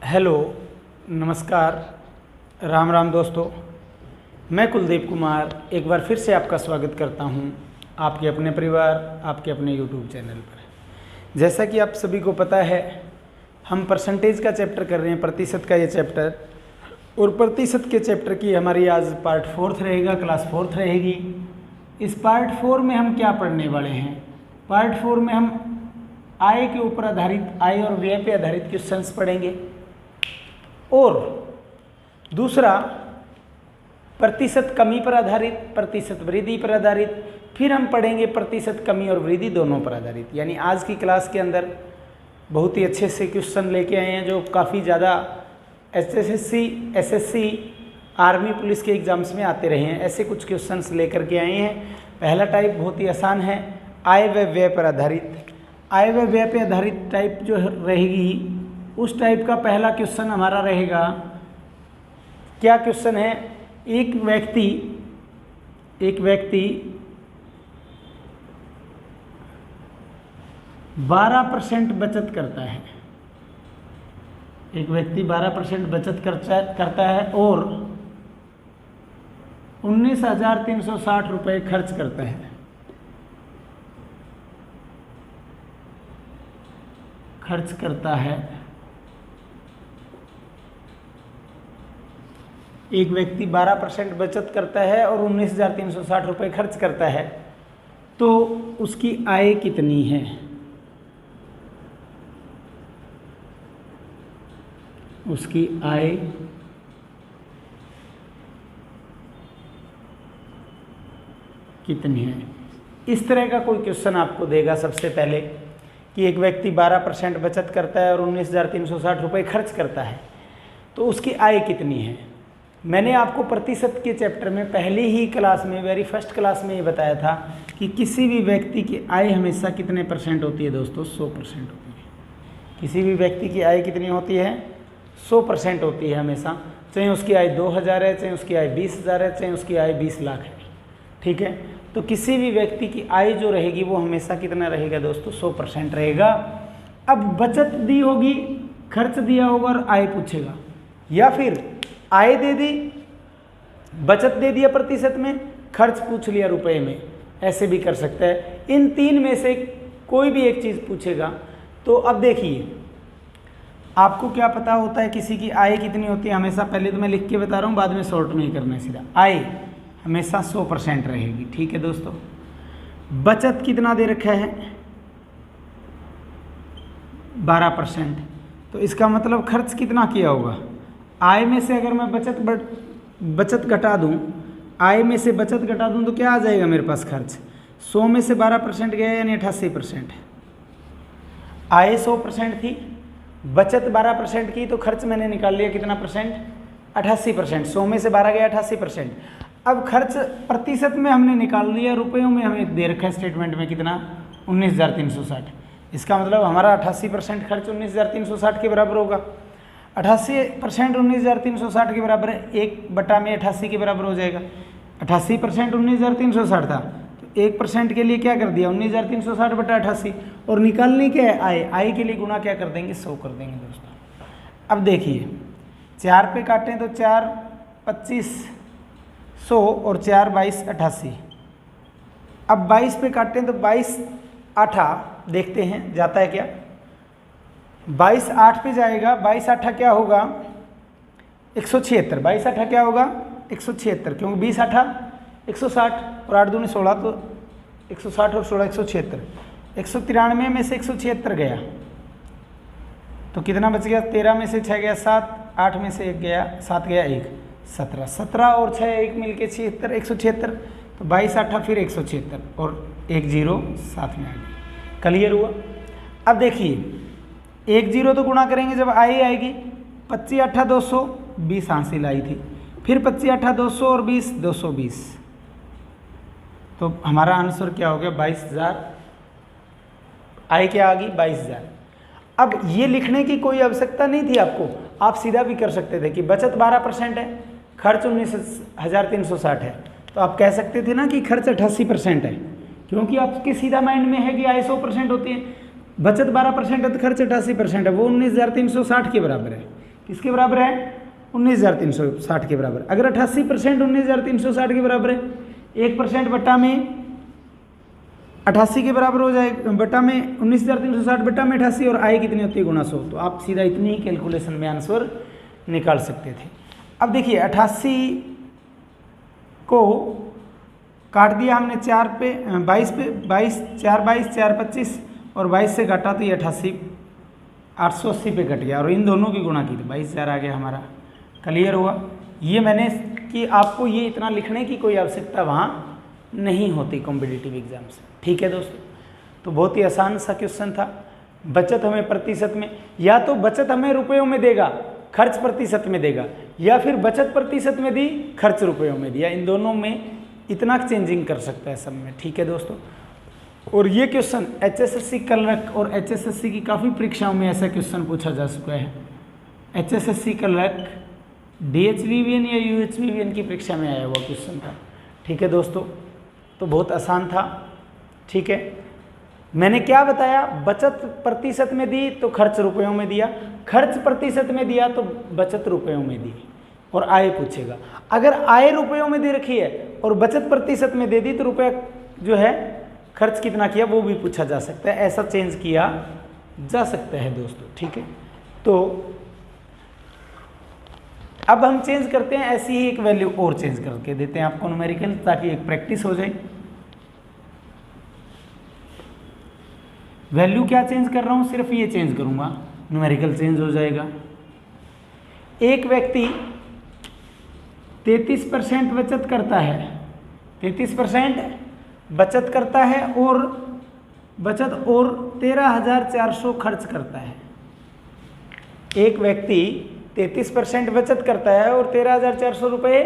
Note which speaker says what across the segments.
Speaker 1: Hello, नमस्कार, राम राम दोस्तों। मैं कुलदीप कुमार एक बार फिर से आपका स्वागत करता हूं आपके अपने परिवार, आपके अपने यूट्यूब चैनल पर। जैसा कि आप सभी को पता है, हम परसेंटेज का चैप्टर कर रहे हैं, प्रतिशत का ये चैप्टर, और प्रतिशत के चैप्टर की हमारी आज पार्ट 4 रहेगा, क्लास 4 रहेगी। इस पार्ट 4 में हम क्या पढ़ने वाले हैं? पार्ट 4 में हम आय के ऊपर आधारित, आय और व्यय पे आधारित क्वेश्चंस पढ़ेंगे, और दूसरा प्रतिशत कमी पर आधारित, प्रतिशत वृद्धि पर आधारित, फिर हम पढ़ेंगे प्रतिशत कमी और वृद्धि दोनों पर आधारित। यानी आज की क्लास के अंदर बहुत ही अच्छे से क्वेश्चन लेके आए हैं जो काफ़ी ज़्यादा एसएससी, आर्मी, पुलिस के एग्जाम्स में आते रहे हैं। ऐसे कुछ क्वेश्चंस लेकर के आए हैं। पहला टाइप बहुत ही आसान है, आय व व्यय पर आधारित। आय व व्यय पर आधारित टाइप जो रहेगी, उस टाइप का पहला क्वेश्चन हमारा रहेगा। क्या क्वेश्चन है? एक व्यक्ति 12% बचत करता है। एक व्यक्ति 12% बचत करता है और 19,360 रुपये खर्च करता है। एक व्यक्ति 12% बचत करता है और 19,360 रुपये खर्च करता है, तो उसकी आय कितनी है? उसकी आय कितनी है? इस तरह का कोई क्वेश्चन आपको देगा सबसे पहले कि एक व्यक्ति 12% बचत करता है और 19,360 रुपये खर्च करता है, तो उसकी आय कितनी है? मैंने आपको प्रतिशत के चैप्टर में पहले ही क्लास में, वेरी फर्स्ट क्लास में ये बताया था कि किसी भी व्यक्ति की आय हमेशा कितने परसेंट होती है दोस्तों? 100% होती है। किसी भी व्यक्ति की आय कितनी होती है? 100% होती है हमेशा, चाहे उसकी आय 2,000 है, चाहे उसकी आय 20,000 है, चाहे उसकी आय 20 लाख है। ठीक है, तो किसी भी व्यक्ति की आय जो रहेगी वो हमेशा कितना रहेगा दोस्तों? 100% रहेगा। अब बचत दी होगी, खर्च दिया होगा और आय पूछेगा, या फिर आय दे दी, बचत दे दिया प्रतिशत में, खर्च पूछ लिया रुपए में, ऐसे भी कर सकता है। इन तीन में से कोई भी एक चीज़ पूछेगा। तो अब देखिए, आपको क्या पता होता है किसी की आय कितनी होती है? हमेशा, पहले तो मैं लिख के बता रहा हूँ, बाद में शॉर्ट में ही करना है सीधा। आय हमेशा 100% रहेगी। ठीक है दोस्तों, बचत कितना दे रखा है? 12%। तो इसका मतलब खर्च कितना किया होगा? आय में से अगर मैं बचत घटा दूं, आय में से बचत घटा दूं तो क्या आ जाएगा मेरे पास? खर्च। 100 में से 12% गया, यानी 88%। आय 100% थी, बचत 12% की, तो खर्च मैंने निकाल लिया कितना परसेंट? 88%। 100 में से 12 गया, 88%। अब खर्च प्रतिशत में हमने निकाल लिया, रुपयों में हमें दे रखा है स्टेटमेंट में कितना? 19,360। इसका मतलब हमारा 88% खर्च 19,360 के बराबर होगा। 88% 19,360 के बराबर है, 1/88 के बराबर हो जाएगा। 88% 19,360 था, तो 1% के लिए क्या कर दिया? 19,360/88। और निकालनी क्या है? आय। आय के लिए गुणा क्या कर देंगे? 100 कर देंगे दोस्तों। अब देखिए, 4 पे काटें तो 4 25 100 और 4 22 88। अब 22 पे काटें तो 22 8 देखते हैं जाता है क्या? 22 8 पे जाएगा, 22 8 क्या होगा? 176। 22 8 क्या होगा? 176, क्योंकि 20 8 160 और 8 दूनी 16, तो 160 और 16 176। 193 में से 176 गया, तो कितना बच गया? 13 में से 6 गया 7, 8 में से 1 गया 7 गया 1, 17। 17 और 6 1 मिल के 76, 176। तो 22 8 फिर 176 और 1 0 साथ में आ गया। क्लियर हुआ? अब देखिए, 1 0 तो गुणा करेंगे जब आय आएगी। 25 8 200, 20 हासिल आई थी, फिर 25 8 200 और 20 220, तो हमारा आंसर क्या हो गया? 22,000। आय क्या आ गई? 22,000। अब ये लिखने की कोई आवश्यकता नहीं थी आपको, आप सीधा भी कर सकते थे कि बचत 12% है, खर्च 19,360 है, तो आप कह सकते थे ना कि खर्च 88% है, क्योंकि आपके सीधा माइंड में है कि आय 100% होती है। बचत 12% है तो खर्च 88% है, वो 19,360 के बराबर है। किसके बराबर है? 19,360 के बराबर। अगर 88% 19,360 के बराबर है, 1% बट्टा में 88 के बराबर हो जाएगा, बट्टा में 19,360 बट्टा में 88, और आय कितनी होती है? गुणा 100। तो आप सीधा इतनी ही कैलकुलेशन में आंसर निकाल सकते थे। अब देखिए 88 को काट दिया हमने 4 पे 22 पे, 22 4 22 4 25 और 22 से घटा तो ये 88 880 पे कट गया, और इन दोनों की गुणा की तो 22,000 आ गया हमारा। क्लियर हुआ? ये मैंने कि आपको ये इतना लिखने की कोई आवश्यकता वहाँ नहीं होती कॉम्पिटिटिव एग्जाम से। ठीक है दोस्तों, तो बहुत ही आसान सा क्वेश्चन था। बचत हमें प्रतिशत में, या तो बचत हमें रुपयों में देगा, खर्च प्रतिशत में देगा, या फिर बचत प्रतिशत में दी, खर्च रुपयों में दिया। इन दोनों में इतना चेंजिंग कर सकता है सब में। ठीक है दोस्तों, और ये क्वेश्चन HSSC क्लर्क और HSSC की काफ़ी परीक्षाओं में ऐसा क्वेश्चन पूछा जा चुका है। HSSC क्लर्क DHVVN या UHVVN की परीक्षा में आया हुआ क्वेश्चन था। ठीक है दोस्तों, तो बहुत आसान था। ठीक है, मैंने क्या बताया? बचत प्रतिशत में दी तो खर्च रुपयों में दिया, खर्च प्रतिशत में दिया तो बचत रुपयों में दी, और आय पूछेगा। अगर आय रुपयों में दे रखी है और बचत प्रतिशत में दे दी तो रुपया जो है खर्च कितना किया वो भी पूछा जा सकता है। ऐसा चेंज किया जा सकता है दोस्तों। ठीक है, तो अब हम चेंज करते हैं, ऐसी ही एक वैल्यू और चेंज करके देते हैं आपको न्यूमेरिकल, ताकि एक प्रैक्टिस हो जाए। वैल्यू क्या चेंज कर रहा हूं? सिर्फ ये चेंज करूंगा, न्यूमेरिकल चेंज हो जाएगा। एक व्यक्ति 33% बचत करता है, 33% बचत करता है और 13,400 खर्च करता है। एक व्यक्ति 33% बचत करता है और 13,400 रुपये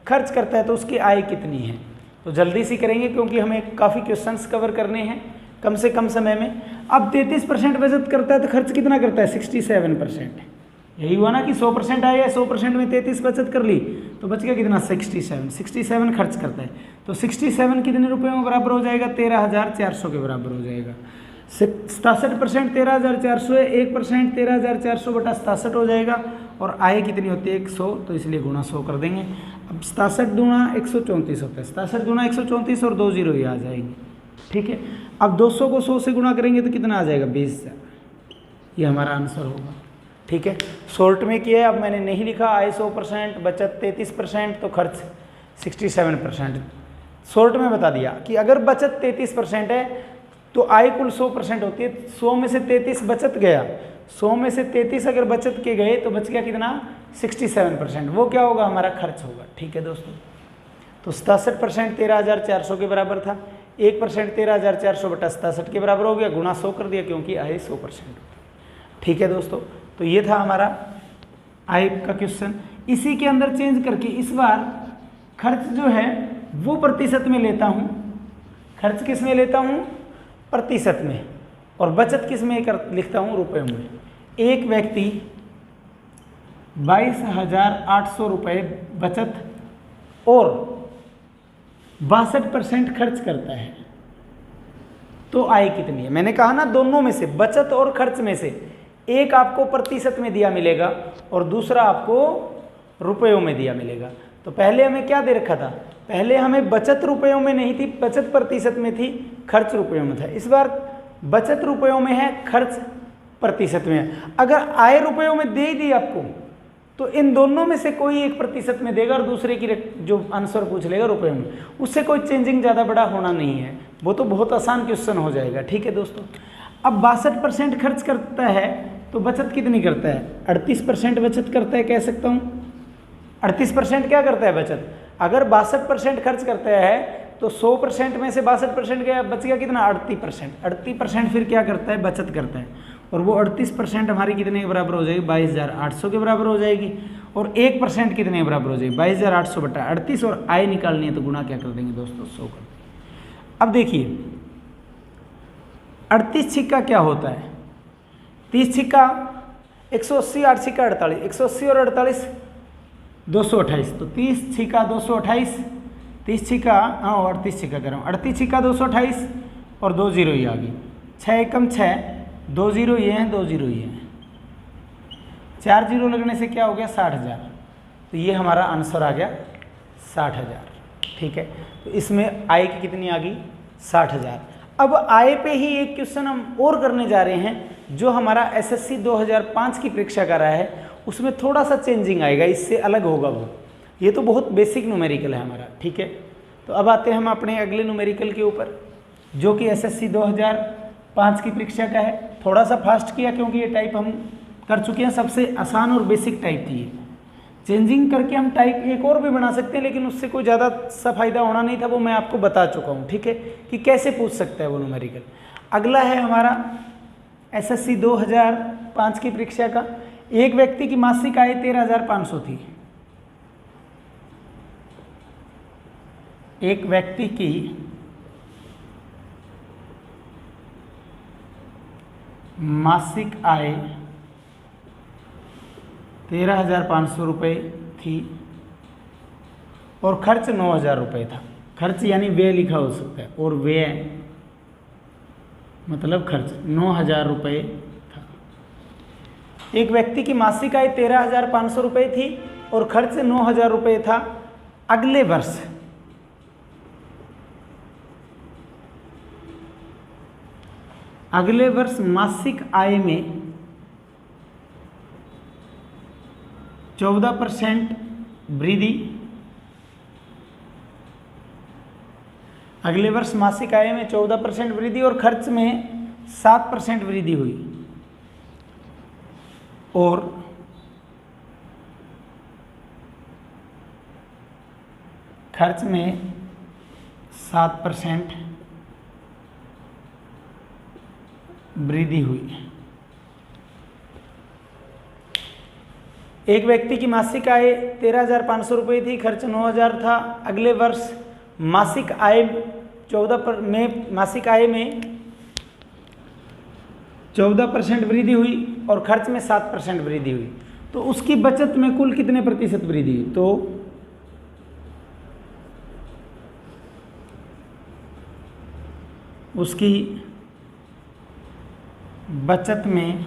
Speaker 1: खर्च करता है, तो उसकी आय कितनी है? तो जल्दी से करेंगे क्योंकि हमें काफ़ी क्वेश्चंस कवर करने हैं कम से कम समय में। अब 33% बचत करता है तो खर्च कितना करता है? 67%। यही हुआ ना कि 100% आया, 100% में 33 बचत कर ली तो बच गया कितना? 67 खर्च करता है। तो 67 कितने रुपये में बराबर हो जाएगा? 13,400 के बराबर हो जाएगा। 67% 13,400 है, 1% 13,400 बटा 67 हो जाएगा, और आय कितनी होती है? 100, तो इसलिए गुणा 100 कर देंगे। अब 67 दूना 134 होता है, 67 दूना 134 और 2 जीरो ये आ जाएगी। ठीक है, अब 200 को 100 से गुणा करेंगे तो कितना आ जाएगा? 20,000। ये हमारा आंसर होगा। ठीक है, शॉर्ट में किया है, अब मैंने नहीं लिखा आय 100%, बचत 33%, तो खर्च 67%। शॉर्ट में बता दिया कि अगर बचत 33% है तो आय कुल 100% होती है। 100 में से 33 बचत गया, 100 में से 33 अगर बचत के गए तो बच गया कितना? 67%। वो क्या होगा? हमारा खर्च होगा। ठीक है दोस्तों, तो 67% 13,400 के बराबर था, 1% 13,400 बटा 67 के बराबर हो गया, गुणा 100 कर दिया क्योंकि आय 100%। ठीक है दोस्तों, तो ये था हमारा आय का क्वेश्चन। इसी के अंदर चेंज करके इस बार खर्च जो है वो प्रतिशत में लेता हूँ। खर्च किस में लेता हूँ? प्रतिशत में। और बचत किस में लिखता हूँ? रुपयों में। एक व्यक्ति 22,800 रुपये बचत और 62% खर्च करता है, तो आय कितनी है? मैंने कहा ना दोनों में से, बचत और खर्च में से एक आपको प्रतिशत में दिया मिलेगा और दूसरा आपको रुपयों में दिया मिलेगा। तो पहले हमें क्या दे रखा था? पहले हमें बचत रुपयों में नहीं थी, बचत प्रतिशत में थी, खर्च रुपयों में था। इस बार बचत रुपयों में है, खर्च प्रतिशत में है। अगर आय रुपयों में दे दी आपको तो इन दोनों में से कोई एक प्रतिशत में देगा और दूसरे की जो आंसर पूछ लेगा रुपयों में। उससे कोई चेंजिंग ज़्यादा बड़ा होना नहीं है, वो तो बहुत आसान क्वेश्चन हो जाएगा। ठीक है दोस्तों, अब 62% खर्च करता है तो बचत कितनी करता है? 38% बचत करता है, कह सकता हूँ। 38% क्या करता है बचत? अगर 62% खर्च करता है तो 100% में से 62% गया, बच गया कितना? 38%। 38% फिर क्या करता है? बचत करता है, और वो 38% हमारी कितने के बराबर हो जाएगी? 22,800 के बराबर हो जाएगी। और 1% कितने के बराबर हो जाएगी? 22,800 बटा 38, और आय निकालनी है तो गुणा क्या कर देंगे दोस्तों? 100 कर देंगे। अब देखिए 38 छिक्का क्या होता है? 30 छिक्का 180, 8 छिक्का 48, 180 और 48 228, तो 30 छिक्का 228, 30 छिक्का 38 छिक्का कर रहा हूँ, 38 छिक्का 228 और 2 जीरो ही आ गई। 6 एकम 6, 2 जीरो ये हैं, 2 जीरो ये हैं। 4 जीरो लगने से क्या हो गया 60,000। तो ये हमारा आंसर आ गया 60,000। ठीक है, तो इसमें आय की कितनी आ गई 60,000। अब आय पे ही एक क्वेश्चन हम और करने जा रहे हैं जो हमारा एसएससी 2005 की परीक्षा का रहा है, उसमें थोड़ा सा चेंजिंग आएगा, इससे अलग होगा वो। ये तो बहुत बेसिक न्यूमेरिकल है हमारा। ठीक है, तो अब आते हैं हम अपने अगले न्यूमेरिकल के ऊपर जो कि एसएससी 2005 की परीक्षा का है। थोड़ा सा फास्ट किया क्योंकि ये टाइप हम कर चुके हैं, सबसे आसान और बेसिक टाइप थी ये। चेंजिंग करके हम टाइप एक और भी बना सकते हैं, लेकिन उससे कोई ज़्यादा सा फायदा होना नहीं था, वो मैं आपको बता चुका हूँ। ठीक है, कि कैसे पूछ सकता है वो न्यूमेरिकल। अगला है हमारा एसएससी 2005 की परीक्षा का। एक व्यक्ति की मासिक आय 13,500 थी। एक व्यक्ति की मासिक आय 13,500 रुपये थी और खर्च 9,000 रुपये था। खर्च यानी व्यय लिखा हो सकता है, और व्यय मतलब खर्च 9,000 रुपये था। एक व्यक्ति की मासिक आय 13,500 रुपये थी और खर्च 9,000 रुपये था। अगले वर्ष मासिक आय में 14% वृद्धि। अगले वर्ष मासिक आय में 14% वृद्धि और खर्च में 7% वृद्धि हुई। और खर्च में 7% वृद्धि हुई। एक व्यक्ति की मासिक आय 13,500 रुपये थी, खर्च 9,000 था। अगले वर्ष मासिक आय मासिक आय में 14% वृद्धि हुई और खर्च में 7% वृद्धि हुई। तो उसकी बचत में कुल कितने प्रतिशत वृद्धि हुई? तो उसकी बचत में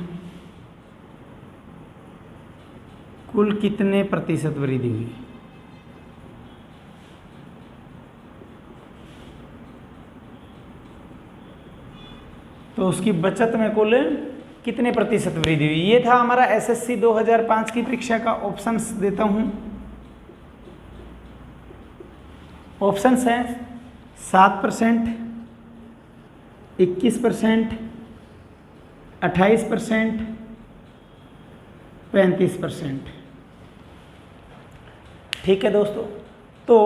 Speaker 1: कुल कितने प्रतिशत वृद्धि हुई? तो उसकी बचत में कुल कितने प्रतिशत वृद्धि हुई? ये था हमारा एसएससी 2005 की परीक्षा का। ऑप्शंस देता हूं। ऑप्शंस हैं 7%, 21%, 28%, 35%। ठीक है दोस्तों, तो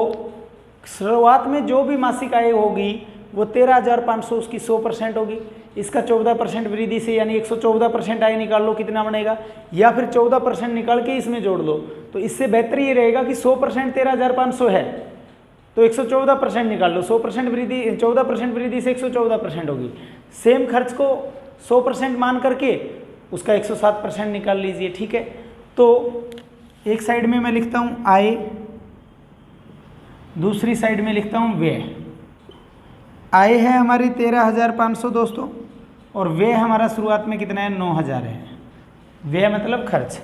Speaker 1: शुरुआत में जो भी मासिक आय होगी वो 13,500 उसकी 100% होगी। इसका 14% वृद्धि से यानी 114% आय निकाल लो, कितना बनेगा, या फिर 14% निकाल के इसमें जोड़ लो। तो इससे बेहतर ये रहेगा कि 100% 13,500 है तो 114% निकाल लो। 100% वृद्धि 14% वृद्धि से 114% होगी। सेम खर्च को 100% मान करके उसका 107% निकाल लीजिए। ठीक है, तो एक साइड में मैं लिखता हूँ आय, दूसरी साइड में लिखता हूँ व्यय। आय है हमारी 13,500 दोस्तों, और व्यय हमारा शुरुआत में कितना है 9,000 है। व्यय मतलब खर्च।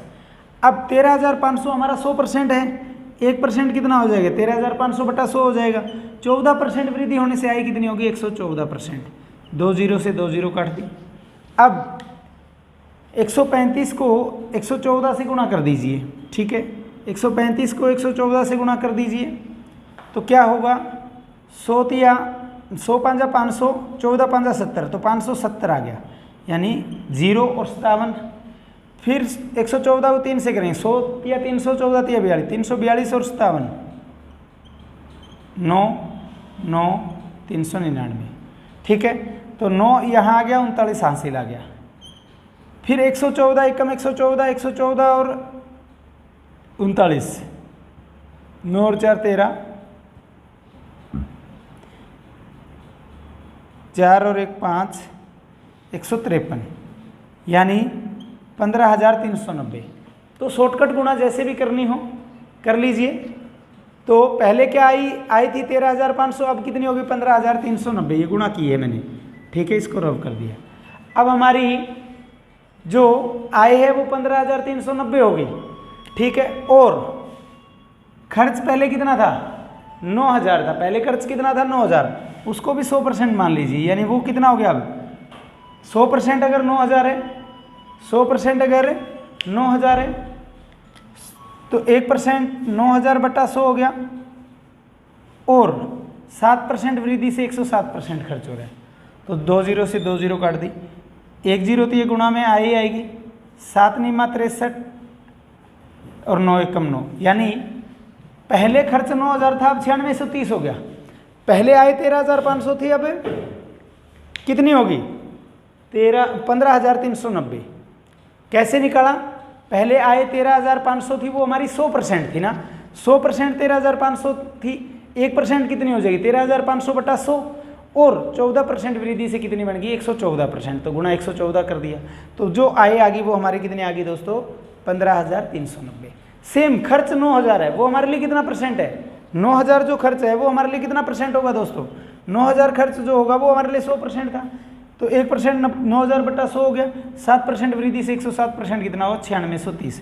Speaker 1: अब 13,500 हमारा 100% है, 1% कितना हो जाएगा 13,500 बटा 100 हो जाएगा। 14% वृद्धि होने से आय कितनी होगी 114%। 2 जीरो से 2 जीरो काट दी। अब 135 को 114 से गुणा कर दीजिए। ठीक है, 135 को 114 से गुणा कर दीजिए तो क्या होगा 100 या 100 5 500, 14 5 70, तो 570 आ गया, यानी 0 और 57। फिर 114 को 3 से करेंगे, 100 या 314 या 42, 342 और 57, 9 9 399। ठीक है, तो 9 यहाँ आ गया, 39 हासिल आ गया। फिर 114 एकम 114, 114 और 39, 9 और 4 13, 4 और 1 5, 153, यानी 15,390। तो शॉर्टकट गुणा जैसे भी करनी हो कर लीजिए। तो पहले क्या आई थी 13,500, अब कितनी होगी 15,390, ये गुणा की है मैंने। ठीक है, इसको रब कर दिया। अब हमारी जो आय है वो 15,390 होगी, ठीक है। और खर्च पहले कितना था 9,000 था, पहले खर्च कितना था 9,000, उसको भी 100% मान लीजिए, यानी वो कितना हो गया अब 100% अगर 9,000 है, 100% अगर 9,000 है तो 1% 9,000 बटा 100 हो गया, और 7% वृद्धि से 107% खर्च हो रहा है। तो 2 0 से 2 0 काट दी, 1 0 तो ये गुणा में आएगी, 7 9 63 और 9 1 9, यानी पहले खर्च 9,000 था, अब 9630 हो गया। पहले आय 13,500 थी, अब कितनी होगी 15,390। कैसे निकाला, पहले आय 13,500 थी, वो हमारी 100% थी ना, 100% 13,500 थी, 1% कितनी हो जाएगी 13,500 बटा 100, और 14% वृद्धि से कितनी बन गई 114%, तो गुणा 114 कर दिया, तो जो आय आ गई वो हमारी कितनी आ गई दोस्तों 15,390। सेम खर्च 9,000 है, वो हमारे लिए कितना परसेंट है 9,000 जो खर्च है वो हमारे लिए कितना परसेंट होगा दोस्तों, 9,000 खर्च जो होगा वो हमारे लिए 100% था, तो 1% 9,000 बटा 100 हो गया, 7% वृद्धि से 107% कितना हो 9630।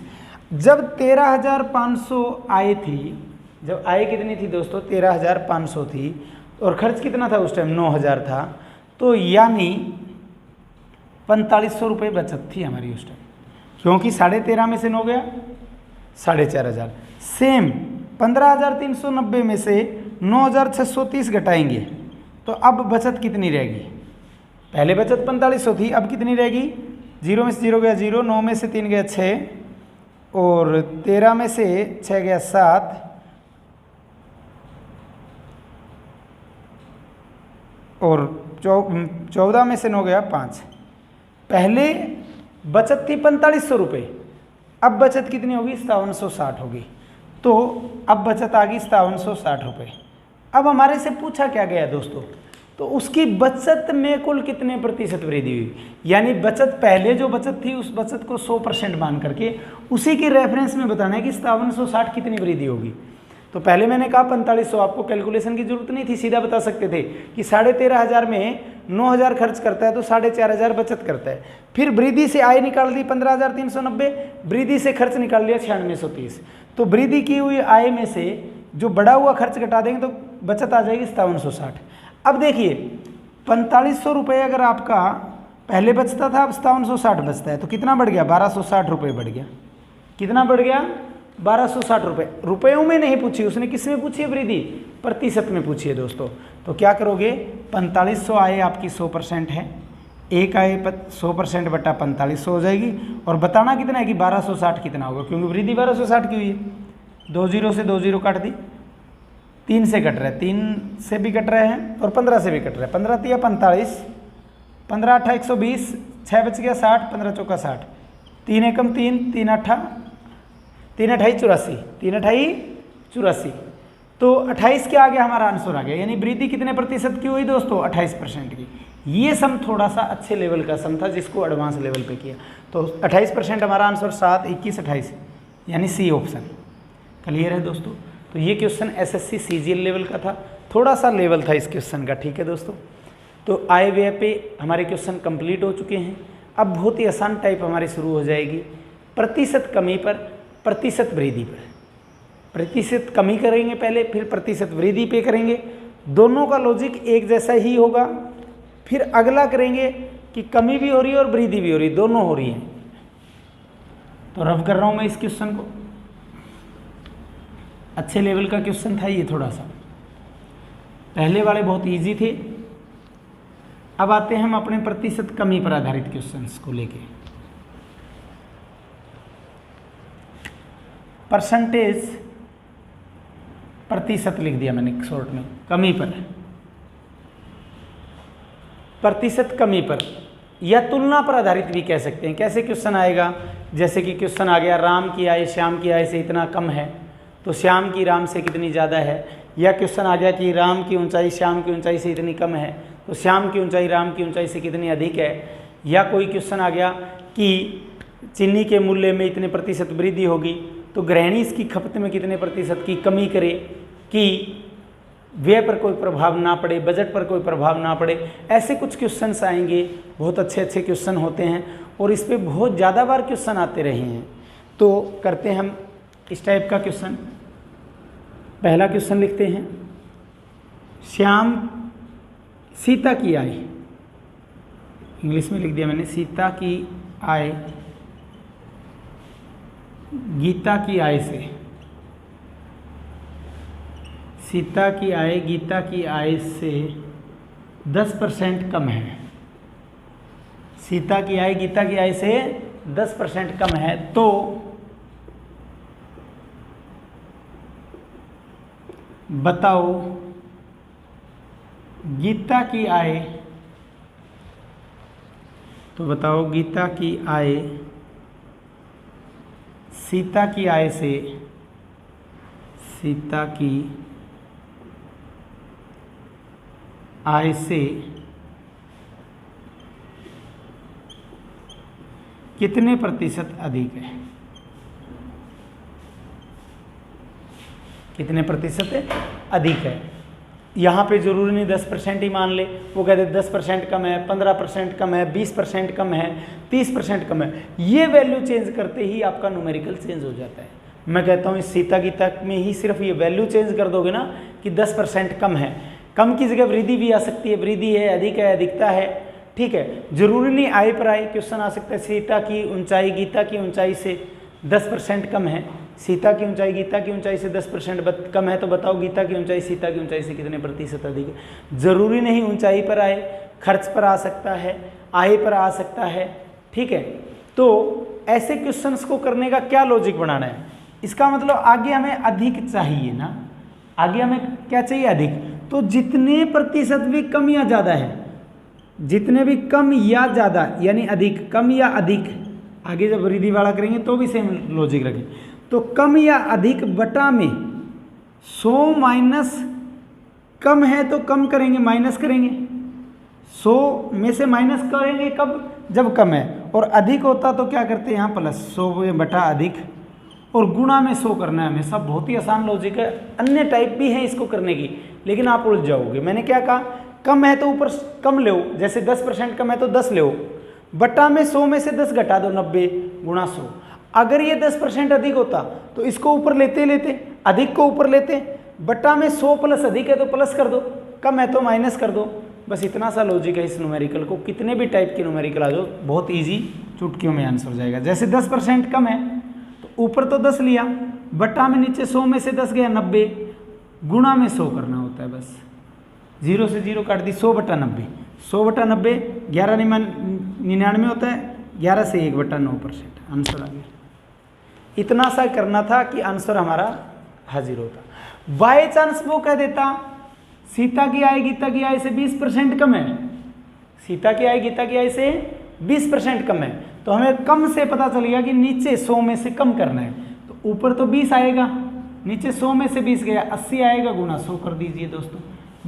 Speaker 1: जब 13,500 आय थी, जब आय कितनी थी दोस्तों 13,500 थी, और खर्च कितना था उस टाइम 9,000 था, तो यानी 4,500 रुपये बचत थी हमारी उस टाइम, क्योंकि 13.5 में से 9 गया 4,500। सेम 15,390 में से 9,630 घटाएंगे तो अब बचत कितनी रहेगी, पहले बचत 4,500 थी, अब कितनी रहेगी, 0 में से 0 गया 0, 9 में से 3 गया 6, और 13 में से 6 गया 7, और 14 में से 9 गया 5। पहले बचत थी 4,500 रुपये, अब बचत कितनी होगी 5,760 होगी, तो अब बचत आ गई 5,760 रुपये। अब हमारे से पूछा क्या गया दोस्तों, तो उसकी बचत में कुल कितने प्रतिशत वृद्धि हुई, यानी बचत पहले जो बचत थी उस बचत को 100% मान करके उसी के रेफरेंस में बताना है कि 5,760 कितनी वृद्धि होगी। तो पहले मैंने कहा 4,500, आपको कैलकुलेशन की जरूरत नहीं थी, सीधा बता सकते थे कि 13,500 में 9,000 खर्च करता है तो 4,500 बचत करता है। फिर वृद्धि से आय निकाल दी 15,390, वृद्धि से खर्च निकाल लिया 9630, तो वृद्धि की हुई आय में से जो बढ़ा हुआ खर्च घटा देंगे तो बचत आ जाएगी 5,760। अब देखिए 4,500 रुपये अगर आपका पहले बचता था, अब 5,760 बचता है, तो कितना बढ़ गया 1,260 रुपये बढ़ गया, कितना बढ़ गया 1,260 रुपये। रुपयों में नहीं पूछी उसने, किस में पूछी है वृद्धि, प्रतिशत में पूछी है दोस्तों। तो क्या करोगे 4,500 आय आपकी 100% है, एक आय 100% बटा 4,500 हो जाएगी, और बताना कितना है कि 1,260 कितना होगा, क्योंकि वृद्धि 1,260 की हुई है। 2 0 से 2 0 काट दी, 3 से कट रहा है, 3 से भी कट रहे हैं और 15 से भी कट रहा है, 15 तिया 45, 15 8 120, 6 बच गया 60, 15 चौका 60, 3 एकम 3, 3 8 3 अठाई 84, 3 अठाई 84, तो 28 के आगे हमारा आंसर आ गया, यानी वृद्धि कितने प्रतिशत की हुई दोस्तों 28% की। ये सम थोड़ा सा अच्छे लेवल का सम था जिसको एडवांस लेवल पे किया, तो 28% हमारा आंसर 7 21 28, यानी सी ऑप्शन। क्लियर है दोस्तों। तो ये क्वेश्चन एसएससी सीजीएल लेवल का था, थोड़ा सा लेवल था इस क्वेश्चन का, ठीक है दोस्तों। तो आय व्यय पे हमारे क्वेश्चन कंप्लीट हो चुके हैं। अब बहुत ही आसान टाइप हमारी शुरू हो जाएगी, प्रतिशत कमी पर प्रतिशत वृद्धि पर। प्रतिशत कमी करेंगे पहले, फिर प्रतिशत वृद्धि पे करेंगे, दोनों का लॉजिक एक जैसा ही होगा। फिर अगला करेंगे कि कमी भी हो रही है और वृद्धि भी हो रही है, दोनों हो रही है। तो रफ कर रहा हूं मैं इस क्वेश्चन को, अच्छे लेवल का क्वेश्चन था ये थोड़ा सा, पहले वाले बहुत इजी थे। अब आते हैं हम अपने प्रतिशत कमी पर आधारित क्वेश्चंस को लेके। परसेंटेज प्रतिशत लिख दिया मैंने शॉर्ट में, कमी पर, प्रतिशत कमी पर या तुलना पर आधारित भी कह सकते हैं। कैसे क्वेश्चन आएगा, जैसे कि क्वेश्चन आ गया राम की आय श्याम की आय से इतना कम है, तो श्याम की राम से कितनी ज़्यादा है। या क्वेश्चन आ गया कि राम की ऊंचाई श्याम की ऊंचाई से इतनी कम है, तो श्याम की ऊंचाई राम की ऊंचाई से कितनी अधिक है। या कोई क्वेश्चन आ गया कि चीनी के मूल्य में इतने प्रतिशत वृद्धि होगी, तो गृहिणी इसकी खपत में कितने प्रतिशत की कमी करे, कि व्यय पर कोई प्रभाव ना पड़े, बजट पर कोई प्रभाव ना पड़े, ऐसे कुछ क्वेश्चंस आएंगे। बहुत अच्छे अच्छे क्वेश्चन होते हैं और इस पे बहुत ज़्यादा बार क्वेश्चन आते रहे हैं। तो करते हैं हम इस टाइप का क्वेश्चन। पहला क्वेश्चन लिखते हैं, श्याम सीता की आय, इंग्लिश में लिख दिया मैंने, सीता की आय गीता की आय से, सीता की आय गीता की आय से 10% कम है। सीता की आय गीता की आय से 10% कम है, तो बताओ गीता की आय, तो बताओ गीता की आय सीता की आय से, सीता की आय से कितने प्रतिशत अधिक है, कितने प्रतिशत अधिक है। यहाँ पे जरूरी नहीं 10% ही मान ले, वो कहते 10% कम है, 15% कम है, 20% कम है, 30% कम है। ये वैल्यू चेंज करते ही आपका न्यूमेरिकल चेंज हो जाता है। मैं कहता हूँ इस सीता गीता में ही सिर्फ ये वैल्यू चेंज कर दोगे ना कि 10% कम है, कम की जगह वृद्धि भी आ सकती है, वृद्धि है, अधिक है, अधिकता है, ठीक है। जरूरी नहीं आय पर आय क्वेश्चन आ सकता है। सीता की ऊंचाई गीता की ऊंचाई से 10% कम है, सीता की ऊंचाई गीता की ऊंचाई से 10% कम है, तो बताओ गीता की ऊंचाई सीता की ऊंचाई से कितने प्रतिशत अधिक है। जरूरी नहीं ऊंचाई पर आए, खर्च पर आ सकता है, आय पर आ सकता है, ठीक है। तो ऐसे क्वेश्चंस को करने का क्या लॉजिक बनाना है, इसका मतलब आगे हमें अधिक चाहिए ना, आगे हमें क्या चाहिए, अधिक। तो जितने प्रतिशत भी कम या ज़्यादा है, जितने भी कम या ज़्यादा यानी अधिक, कम या अधिक, आगे जब वृद्धि वाला करेंगे तो भी सेम लॉजिक रखें। तो कम या अधिक बटा में 100 माइनस, कम है तो कम करेंगे, माइनस करेंगे, 100 में से माइनस करेंगे कब, जब कम है। और अधिक होता तो क्या करते हैं यहाँ प्लस 100 बटा अधिक, और गुणा में 100 करना है हमेशा। बहुत ही आसान लॉजिक है। अन्य टाइप भी है इसको करने की, लेकिन आप उलझ जाओगे। मैंने क्या कहा, कम है तो ऊपर कम ले, जैसे 10% कम है तो 10 ले, बटा में 100 में से 10 घटा दो, 90 गुणा 100। अगर ये 10% अधिक होता तो इसको ऊपर लेते लेते, अधिक को ऊपर लेते, बटा में 100 प्लस अधिक है तो प्लस कर दो, कम है तो माइनस कर दो। बस इतना सा लॉजिक है इस न्यूमेरिकल को। कितने भी टाइप के न्यूमेरिकल आ जाओ, बहुत ईजी, चुटकियों में आंसर हो जाएगा। जैसे 10% कम है तो ऊपर तो 10 लिया, बटा में नीचे 100 में से 10 गया 90, गुणा में 100 करना होता है। बस 0 से 0 काट दी, 100 बटा 90, 100 बटा 90 1199 होता है, 11 से 1 बटा 9% आंसर आ गया। इतना सा करना था कि आंसर हमारा हाजिर होता। बाय चांस वो कह देता सीता की आय गीता की आय से 20% कम है, सीता की आय गीता की आय से 20% कम है, तो हमें कम से पता चल गया कि नीचे 100 में से कम करना है। तो ऊपर तो 20 आएगा, नीचे 100 में से 20 गया, 80 आएगा, गुणा 100 कर दीजिए दोस्तों।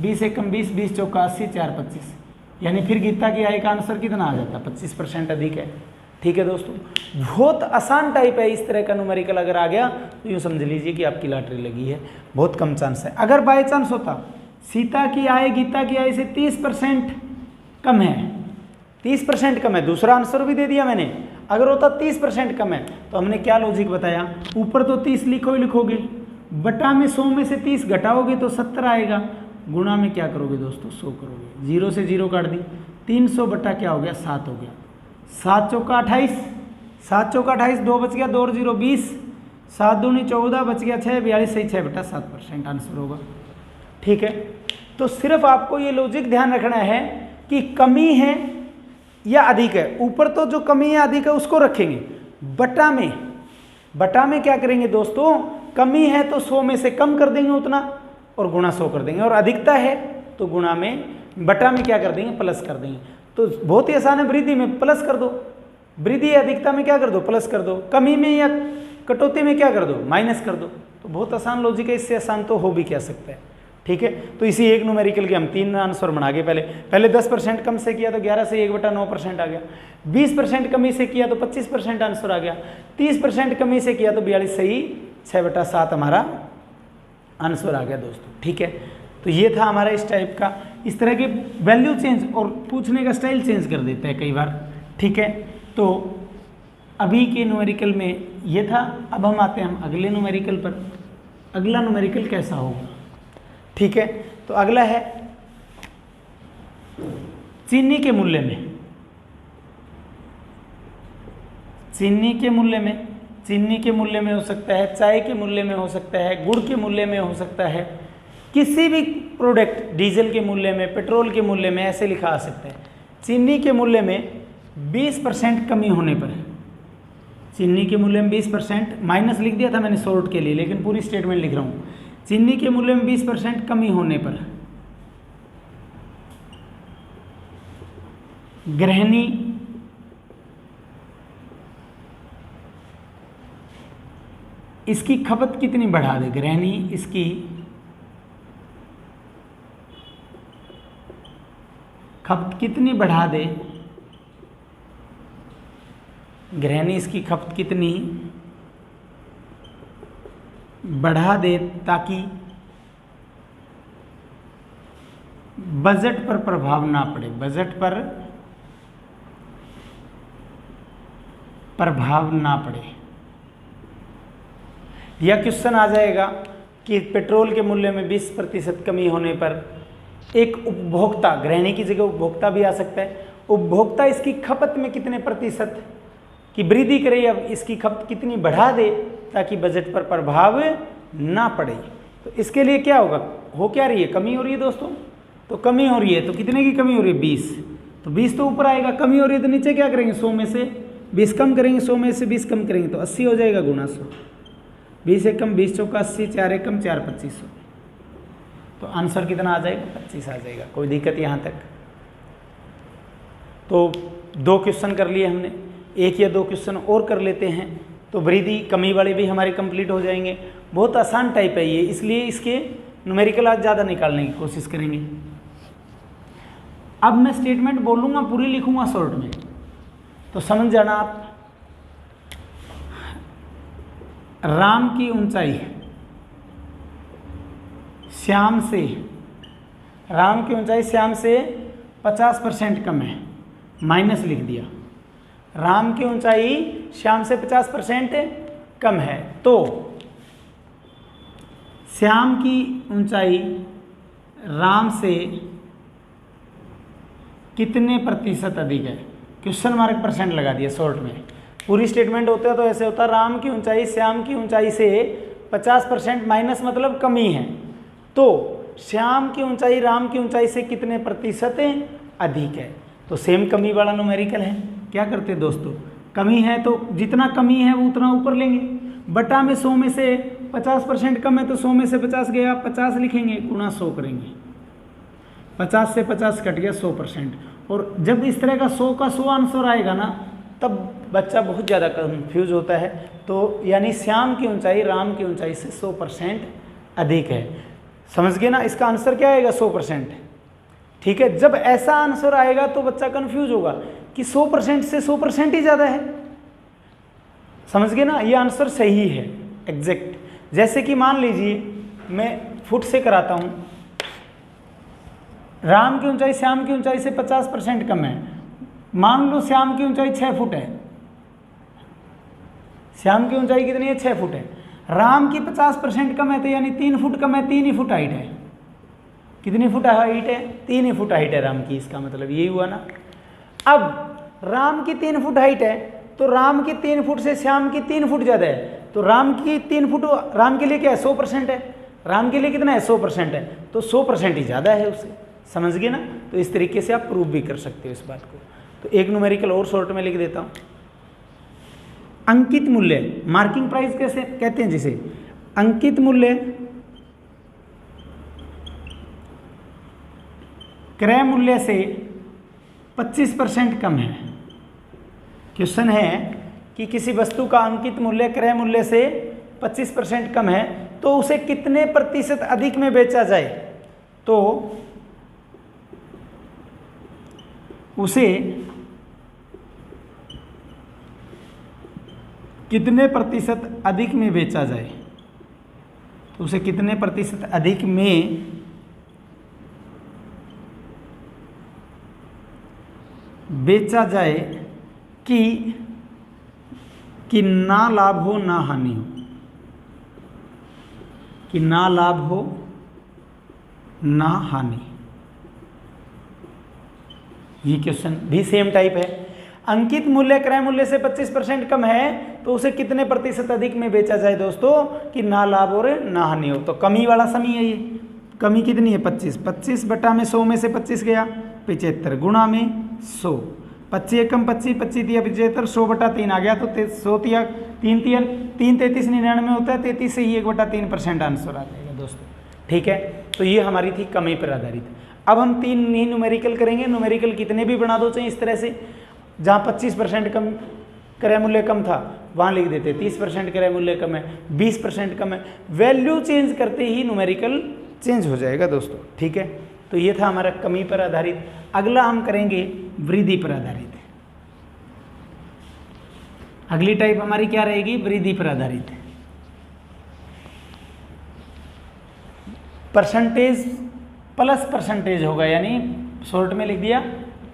Speaker 1: 20 से कम 20, 20 चौका 80, 4 25, यानी फिर गीता की आय का आंसर कितना आ जाता, 25% अधिक है। ठीक है दोस्तों, बहुत आसान टाइप है। इस तरह का न्यूमेरिकल अगर आ गया तो यूँ समझ लीजिए कि आपकी लॉटरी लगी है। बहुत कम चांस है। अगर बाय चांस होता सीता की आय गीता की आय से 30% कम है, 30% कम है, दूसरा आंसर भी दे दिया मैंने। अगर होता 30% कम है तो हमने क्या लॉजिक बताया, ऊपर तो 30 लिखो ही लिखोगे, बटा में 100 में से 30 घटाओगे तो 70 आएगा, गुणा में क्या करोगे दोस्तों, 100 करोगे। 0 से 0 काट दी, 300 बटा क्या हो गया, 7 हो गया। 7 चौका 28, 7 चौका 28, 2 बच गया, 2 और 0 20, 7 दूनी 14, बच गया 6, 42 सही 6 बटा 7% आंसर होगा। ठीक है, तो सिर्फ आपको ये लॉजिक ध्यान रखना है कि कमी है या अधिक है। ऊपर तो जो कमी है अधिक है उसको रखेंगे, बटा में क्या करेंगे दोस्तों, कमी है तो 100 में से कम कर देंगे उतना और गुणा 100 कर देंगे, और अधिकता है तो गुणा में, बटा में क्या कर देंगे, प्लस कर देंगे। तो बहुत ही आसान है, वृद्धि में प्लस कर दो, वृद्धि या अधिकता में क्या कर दो, प्लस कर दो, कमी में या कटौती में क्या कर दो, माइनस कर दो। तो बहुत आसान लॉजिक है, इससे आसान तो हो भी क्या सकता है। ठीक है, तो इसी एक न्यूमेरिकल के हम 3 आंसर बना गए। पहले 10% कम से किया तो 11 से 1 बटा 9% आ गया, 20% कमी से किया तो 25% आंसर आ गया, 30% कमी से किया तो 42 सही 6 बटा 7 हमारा आंसर आ गया दोस्तों। ठीक है, तो ये था हमारा इस टाइप का। इस तरह के वैल्यू चेंज और पूछने का स्टाइल चेंज कर देता है कई बार, ठीक है। तो अभी के न्यूमेरिकल में ये था। अब हम आते हैं हम अगले न्यूमेरिकल पर। अगला न्यूमेरिकल कैसा होगा, ठीक है। तो अगला है चीनी के मूल्य में। चीनी के मूल्य में, चीनी के मूल्य में हो सकता है, चाय के मूल्य में हो सकता है, गुड़ के मूल्य में हो सकता है, किसी भी प्रोडक्ट, डीजल के मूल्य में, पेट्रोल के मूल्य में, ऐसे लिखा आ सकता है। चीनी के मूल्य में 20% कमी होने पर, चीनी के मूल्य में 20%, माइनस लिख दिया था मैंने शॉर्ट के लिए, लेकिन पूरी स्टेटमेंट लिख रहा हूँ। चीनी के मूल्य में 20% कमी होने पर गृहिणी इसकी खपत कितनी बढ़ा दे, गृहिणी इसकी खपत कितनी बढ़ा दे, गृहिणी इसकी खपत कितनी बढ़ा दे ताकि बजट पर प्रभाव ना पड़े, बजट पर प्रभाव ना पड़े। यह क्वेश्चन आ जाएगा कि पेट्रोल के मूल्य में 20% कमी होने पर एक उपभोक्ता, गृहिणी की जगह उपभोक्ता भी आ सकता है, उपभोक्ता इसकी खपत में कितने प्रतिशत की वृद्धि करे, अब इसकी खपत कितनी बढ़ा दे ताकि बजट पर प्रभाव ना पड़े। तो इसके लिए क्या होगा, हो क्या रही है, कमी हो रही है दोस्तों, तो कमी हो रही है, तो कितने की कमी हो रही है, 20, तो 20 तो ऊपर आएगा, कमी हो रही है तो नीचे क्या करेंगे, 100 में से 20 कम करेंगे, 100 में से 20 कम करेंगे तो 80 हो जाएगा, गुणा 100, 20 एकम 20 चौका 80, 4 एकम 4, 2500, तो आंसर कितना आ जाएगा, 25 आ जाएगा। कोई दिक्कत यहाँ तक? तो 2 क्वेश्चन कर लिए हमने, 1 या 2 क्वेश्चन और कर लेते हैं तो वृद्धि कमी वाले भी हमारे कंप्लीट हो जाएंगे। बहुत आसान टाइप है ये, इसलिए इसके न्यूमेरिकल आज ज़्यादा निकालने की कोशिश करेंगे। अब मैं स्टेटमेंट बोलूँगा, पूरी लिखूँगा शॉर्ट में, तो समझ जाना आप। राम की ऊंचाई श्याम से, राम की ऊंचाई श्याम से 50% कम है, माइनस लिख दिया। राम की ऊंचाई श्याम से 50% कम है, तो श्याम की ऊंचाई राम से कितने प्रतिशत अधिक है, क्वेश्चन मार्क परसेंट लगा दिया शॉर्ट में। पूरी स्टेटमेंट होता है तो ऐसे होता है, राम की ऊंचाई श्याम की ऊंचाई से 50% माइनस मतलब कमी है, तो श्याम की ऊंचाई राम की ऊंचाई से कितने प्रतिशत अधिक है। तो सेम कमी वाला न्यूमेरिकल है। क्या करते हैं दोस्तों, कमी है तो जितना कमी है वो उतना ऊपर लेंगे, बटा में 100 में से 50% कम है तो 100 में से 50 गया, 50 लिखेंगे, गुणा 100 करेंगे, 50 से 50 कट गया 100%। और जब इस तरह का 100 का 100 आंसर आएगा ना, तब बच्चा बहुत ज़्यादा कंफ्यूज होता है। तो यानी श्याम की ऊंचाई राम की ऊंचाई से 100% अधिक है। समझ गए ना, इसका आंसर क्या आएगा, 100%। ठीक है, जब ऐसा आंसर आएगा तो बच्चा कंफ्यूज होगा कि 100% से 100% ही ज़्यादा है। समझ गए ना, ये आंसर सही है एग्जैक्ट। जैसे कि मान लीजिए मैं फुट से कराता हूँ, राम की ऊंचाई श्याम की ऊंचाई से 50% कम है। मान लो श्याम की ऊंचाई 6 फुट है, श्याम की ऊंचाई कितनी है, 6 फुट है। राम की 50% कम है तो यानी 3 फुट कम है, 3 ही फुट हाइट है। कितनी फुट हाइट है, 3 ही फुट हाइट है राम की, इसका मतलब यही हुआ ना। अब राम की 3 फुट हाइट है तो राम की 3 फुट से श्याम की 3 फुट ज़्यादा है, तो राम की 3 फुट राम के लिए क्या है, 100% है। राम के लिए कितना है, 100% है, तो 100% ही ज़्यादा है उससे। समझ गए ना, तो इस तरीके से आप प्रूव भी कर सकते हो इस बात को। तो एक न्यूमेरिकल और शॉर्ट में लिख देता हूँ। अंकित मूल्य, मार्किंग प्राइस कैसे कहते हैं जिसे, अंकित मूल्य क्रय मूल्य से 25% कम है। क्वेश्चन है कि किसी वस्तु का अंकित मूल्य क्रय मूल्य से 25% कम है तो उसे कितने प्रतिशत अधिक में बेचा जाए, तो उसे कितने प्रतिशत अधिक में बेचा जाए, तो उसे कितने प्रतिशत अधिक में बेचा जाए कि ना लाभ हो ना हानि हो, कि ना लाभ हो ना हानि। ये क्वेश्चन भी सेम टाइप है। अंकित मूल्य क्रय मूल्य से 25% कम है तो उसे कितने प्रतिशत अधिक में बेचा जाए दोस्तों कि ना लाभ और ना हानि हो। तो कमी वाला समी है ये। कमी कितनी है 25, 25 बटा में 100 में से 25 गया 75 गुणा में 100, 25 एकम 25, 25 तिया 75, 100 बटा 3 आ गया। तो 100 तिया 3 33 99 होता है, 33 से ही 1/3% आंसर आ जाएगा दोस्तों। ठीक है, तो ये हमारी थी कमी पर आधारित। अब हम 3 ही न्यूमेरिकल करेंगे। न्यूमेरिकल कितने भी बना दो चाहे इस तरह से, जहाँ 25% कम क्रय मूल्य कम था वहाँ लिख देते 30% क्रय मूल्य कम है, 20% कम है। वैल्यू चेंज करते ही न्यूमेरिकल चेंज हो जाएगा दोस्तों। ठीक है, तो ये था हमारा कमी पर आधारित। अगला हम करेंगे वृद्धि पर आधारित। अगली टाइप हमारी क्या रहेगी, वृद्धि पर आधारित। परसेंटेज प्लस परसेंटेज होगा, यानी शॉर्ट में लिख दिया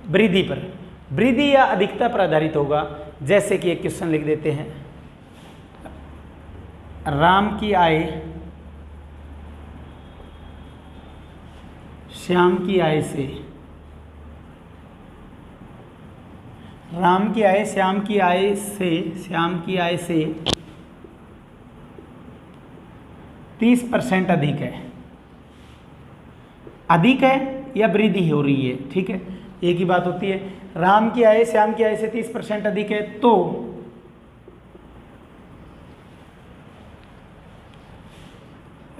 Speaker 1: वृद्धि पर। वृद्धि या अधिकता पर आधारित होगा। जैसे कि एक क्वेश्चन लिख देते हैं, राम की आय श्याम की आय से, राम की आय श्याम की आय से 30% अधिक है। अधिक है या वृद्धि हो रही है, ठीक है, एक ही बात होती है। राम की आय श्याम की आय से 30% अधिक है तो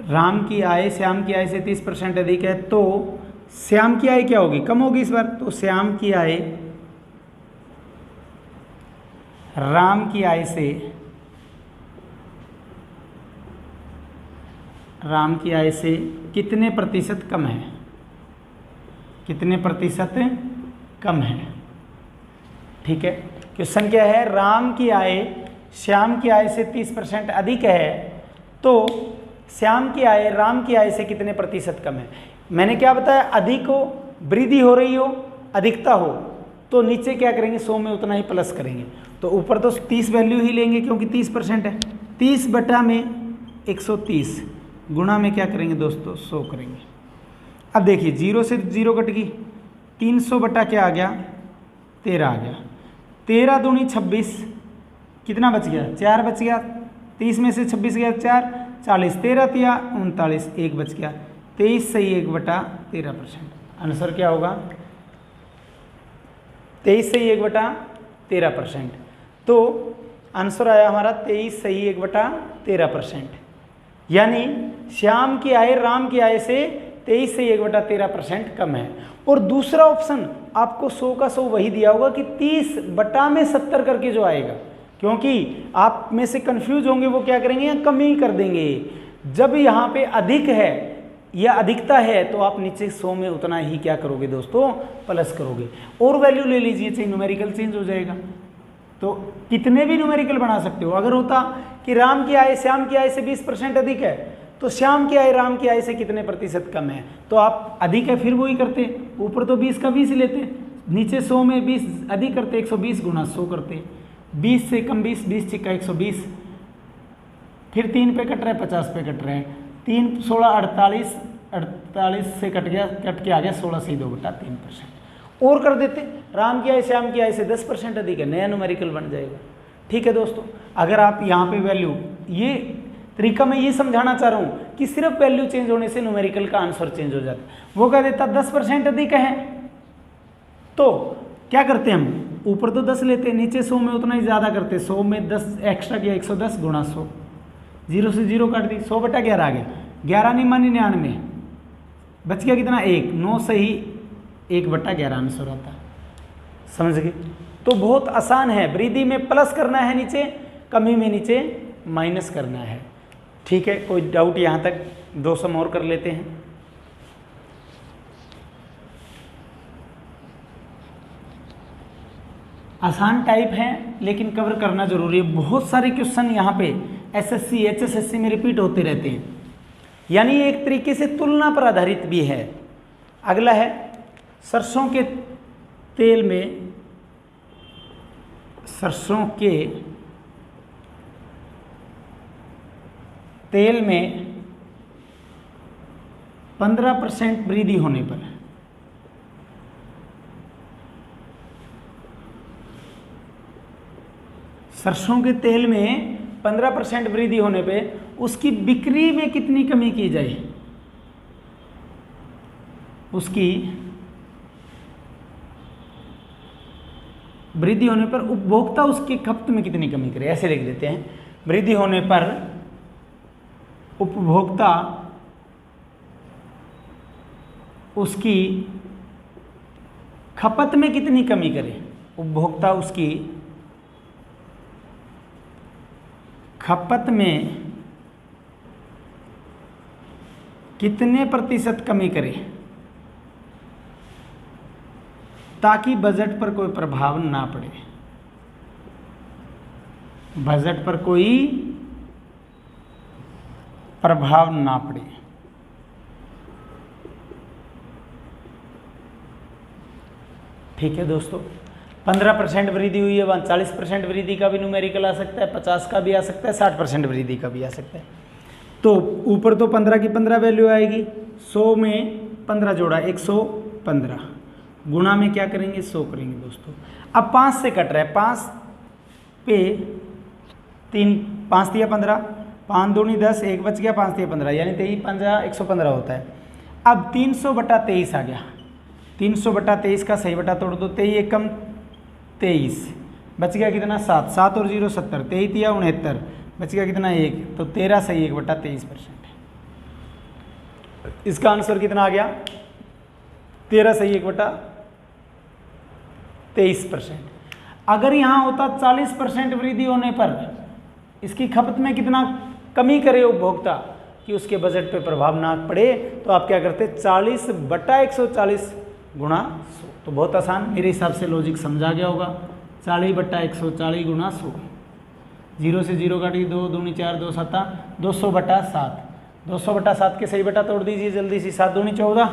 Speaker 1: राम की आय श्याम की आय से 30% अधिक है तो श्याम की आय क्या होगी, कम होगी इस बार। तो श्याम की आय राम की आय से कितने प्रतिशत कम है, कितने प्रतिशत कम है। ठीक है, क्वेश्चन क्या है, राम की आय श्याम की आय से 30% अधिक है तो श्याम की आय राम की आय से कितने प्रतिशत कम है। मैंने क्या बताया, अधिक हो, वृद्धि हो रही हो, अधिकता हो, तो नीचे क्या करेंगे 100 में उतना ही प्लस करेंगे। तो ऊपर तो 30 वैल्यू ही लेंगे क्योंकि 30% है। 30 बटा में 130 गुणा में क्या करेंगे दोस्तों 100 करेंगे। अब देखिए 0 से 0 कट गई, 300 बटा क्या आ गया 13 आ गया। 13 दूनी 26, कितना बच गया 4 बच गया। 30 में से 26 गया 4, 40, 13 तिया 39, 1 बच गया। 23 सही 1/13%। आंसर क्या होगा 23 सही 1/13%। तो आंसर आया हमारा 23 सही 1/13%। यानी श्याम की आय राम की आय से 23 से 1/13% कम है। और दूसरा ऑप्शन आपको 100 का 100 वही दिया होगा कि 30 बटा में 70 करके जो आएगा, क्योंकि आप में से कंफ्यूज होंगे वो क्या करेंगे या कम ही कर देंगे। जब यहाँ पे अधिक है या अधिकता है तो आप नीचे 100 में उतना ही क्या करोगे दोस्तों प्लस करोगे। और वैल्यू ले लीजिए, चाहे न्यूमेरिकल चेंज हो जाएगा। तो कितने भी न्यूमेरिकल बना सकते हो। अगर होता कि राम की आय श्याम की आय से 20% अधिक है तो श्याम की आय राम की आय से कितने प्रतिशत कम है, तो आप अधिक है फिर वही करते, ऊपर तो 20 का 20 लेते, नीचे 100 में 20 अधिक करते, 120 गुना 100 करते। 20 से कम 20, 20 छिक्का 120, फिर 3 पे कट रहा है 50 पे कट रहा है, 3 16 48, 48 से कट के आ गया 16 से 2/3%। और कर देते, राम की आय श्याम की आय से 10% अधिक है, नया न्यूमेरिकल बन जाएगा। ठीक है दोस्तों, अगर आप यहाँ पे वैल्यू, ये तरीका मैं ये समझाना चाह रहा हूँ कि सिर्फ वैल्यू चेंज होने से न्यूमेरिकल का आंसर चेंज हो जाता है। वो कह देता 10% अधिक है तो क्या करते हम, ऊपर तो 10 लेते, नीचे 100 में उतना ही ज़्यादा करते, 100 में 10 एक्स्ट्रा किया 110 गुणा 100, 0 से 0 काट दी, 100/11 आ गया। 11 नहीं मानी 99, बच गया कितना 1, 9 सही 1/11 आंसर आता। समझ गए। तो बहुत आसान है, वृद्धि में प्लस करना है नीचे, कमी में नीचे माइनस करना है। ठीक है, कोई डाउट यहाँ तक, 2 सम और कर लेते हैं। आसान टाइप है लेकिन कवर करना जरूरी है। बहुत सारे क्वेश्चन यहाँ पे एसएससी एचएसएससी में रिपीट होते रहते हैं, यानी एक तरीके से तुलना पर आधारित भी है। अगला है सरसों के तेल में सरसों के तेल में 15% वृद्धि होने पर सरसों के तेल में 15% वृद्धि होने पे उसकी बिक्री में कितनी कमी की जाए, उसकी वृद्धि होने पर उपभोक्ता उसकी खपत में कितनी कमी करे, ऐसे लिख देते हैं। वृद्धि होने पर उपभोक्ता उसकी खपत में कितनी कमी करे, उपभोक्ता उसकी खपत में कितने प्रतिशत कमी करे ताकि बजट पर कोई प्रभाव ना पड़े, बजट पर कोई प्रभाव ना पड़े। ठीक है दोस्तों, 15% वृद्धि हुई है, वहाँ 40% वृद्धि का भी न्यूमेरिकल आ सकता है, 50 का भी आ सकता है, 60% वृद्धि का भी आ सकता है। तो ऊपर तो 15 की 15 वैल्यू आएगी, 100 में 15 जोड़ा 115, गुणा में क्या करेंगे 100 करेंगे दोस्तों। अब 5 से कट रहा है, 5 पे 3, 5 दिया 15, 5 दूनी 10, 1 बच गया, 5 दिया 15, यानी 23 पंजा 115 होता है। अब 300/23 आ गया, 300/23 का सही बटा तोड़ दो, 23 एकम 23, बच गया कितना 7, 7 और 0 70, 23 या 69, बच गया कितना 1, तो 13 सही 1/23%। इसका आंसर कितना आ गया 13 सही 1/23%। अगर यहाँ होता 40% वृद्धि होने पर इसकी खपत में कितना कमी करे उपभोक्ता कि उसके बजट पे प्रभाव ना पड़े, तो आप क्या करते 40/140 गुणा 100। तो बहुत आसान, मेरे हिसाब से लॉजिक समझा गया होगा। 40/140 गुणा 100, 0 से 0 काटिए, 2 दूनी 4, 2 7, 200/7, 200/7 के सही बटा तोड़ दीजिए जल्दी से, 7 दूनी 14,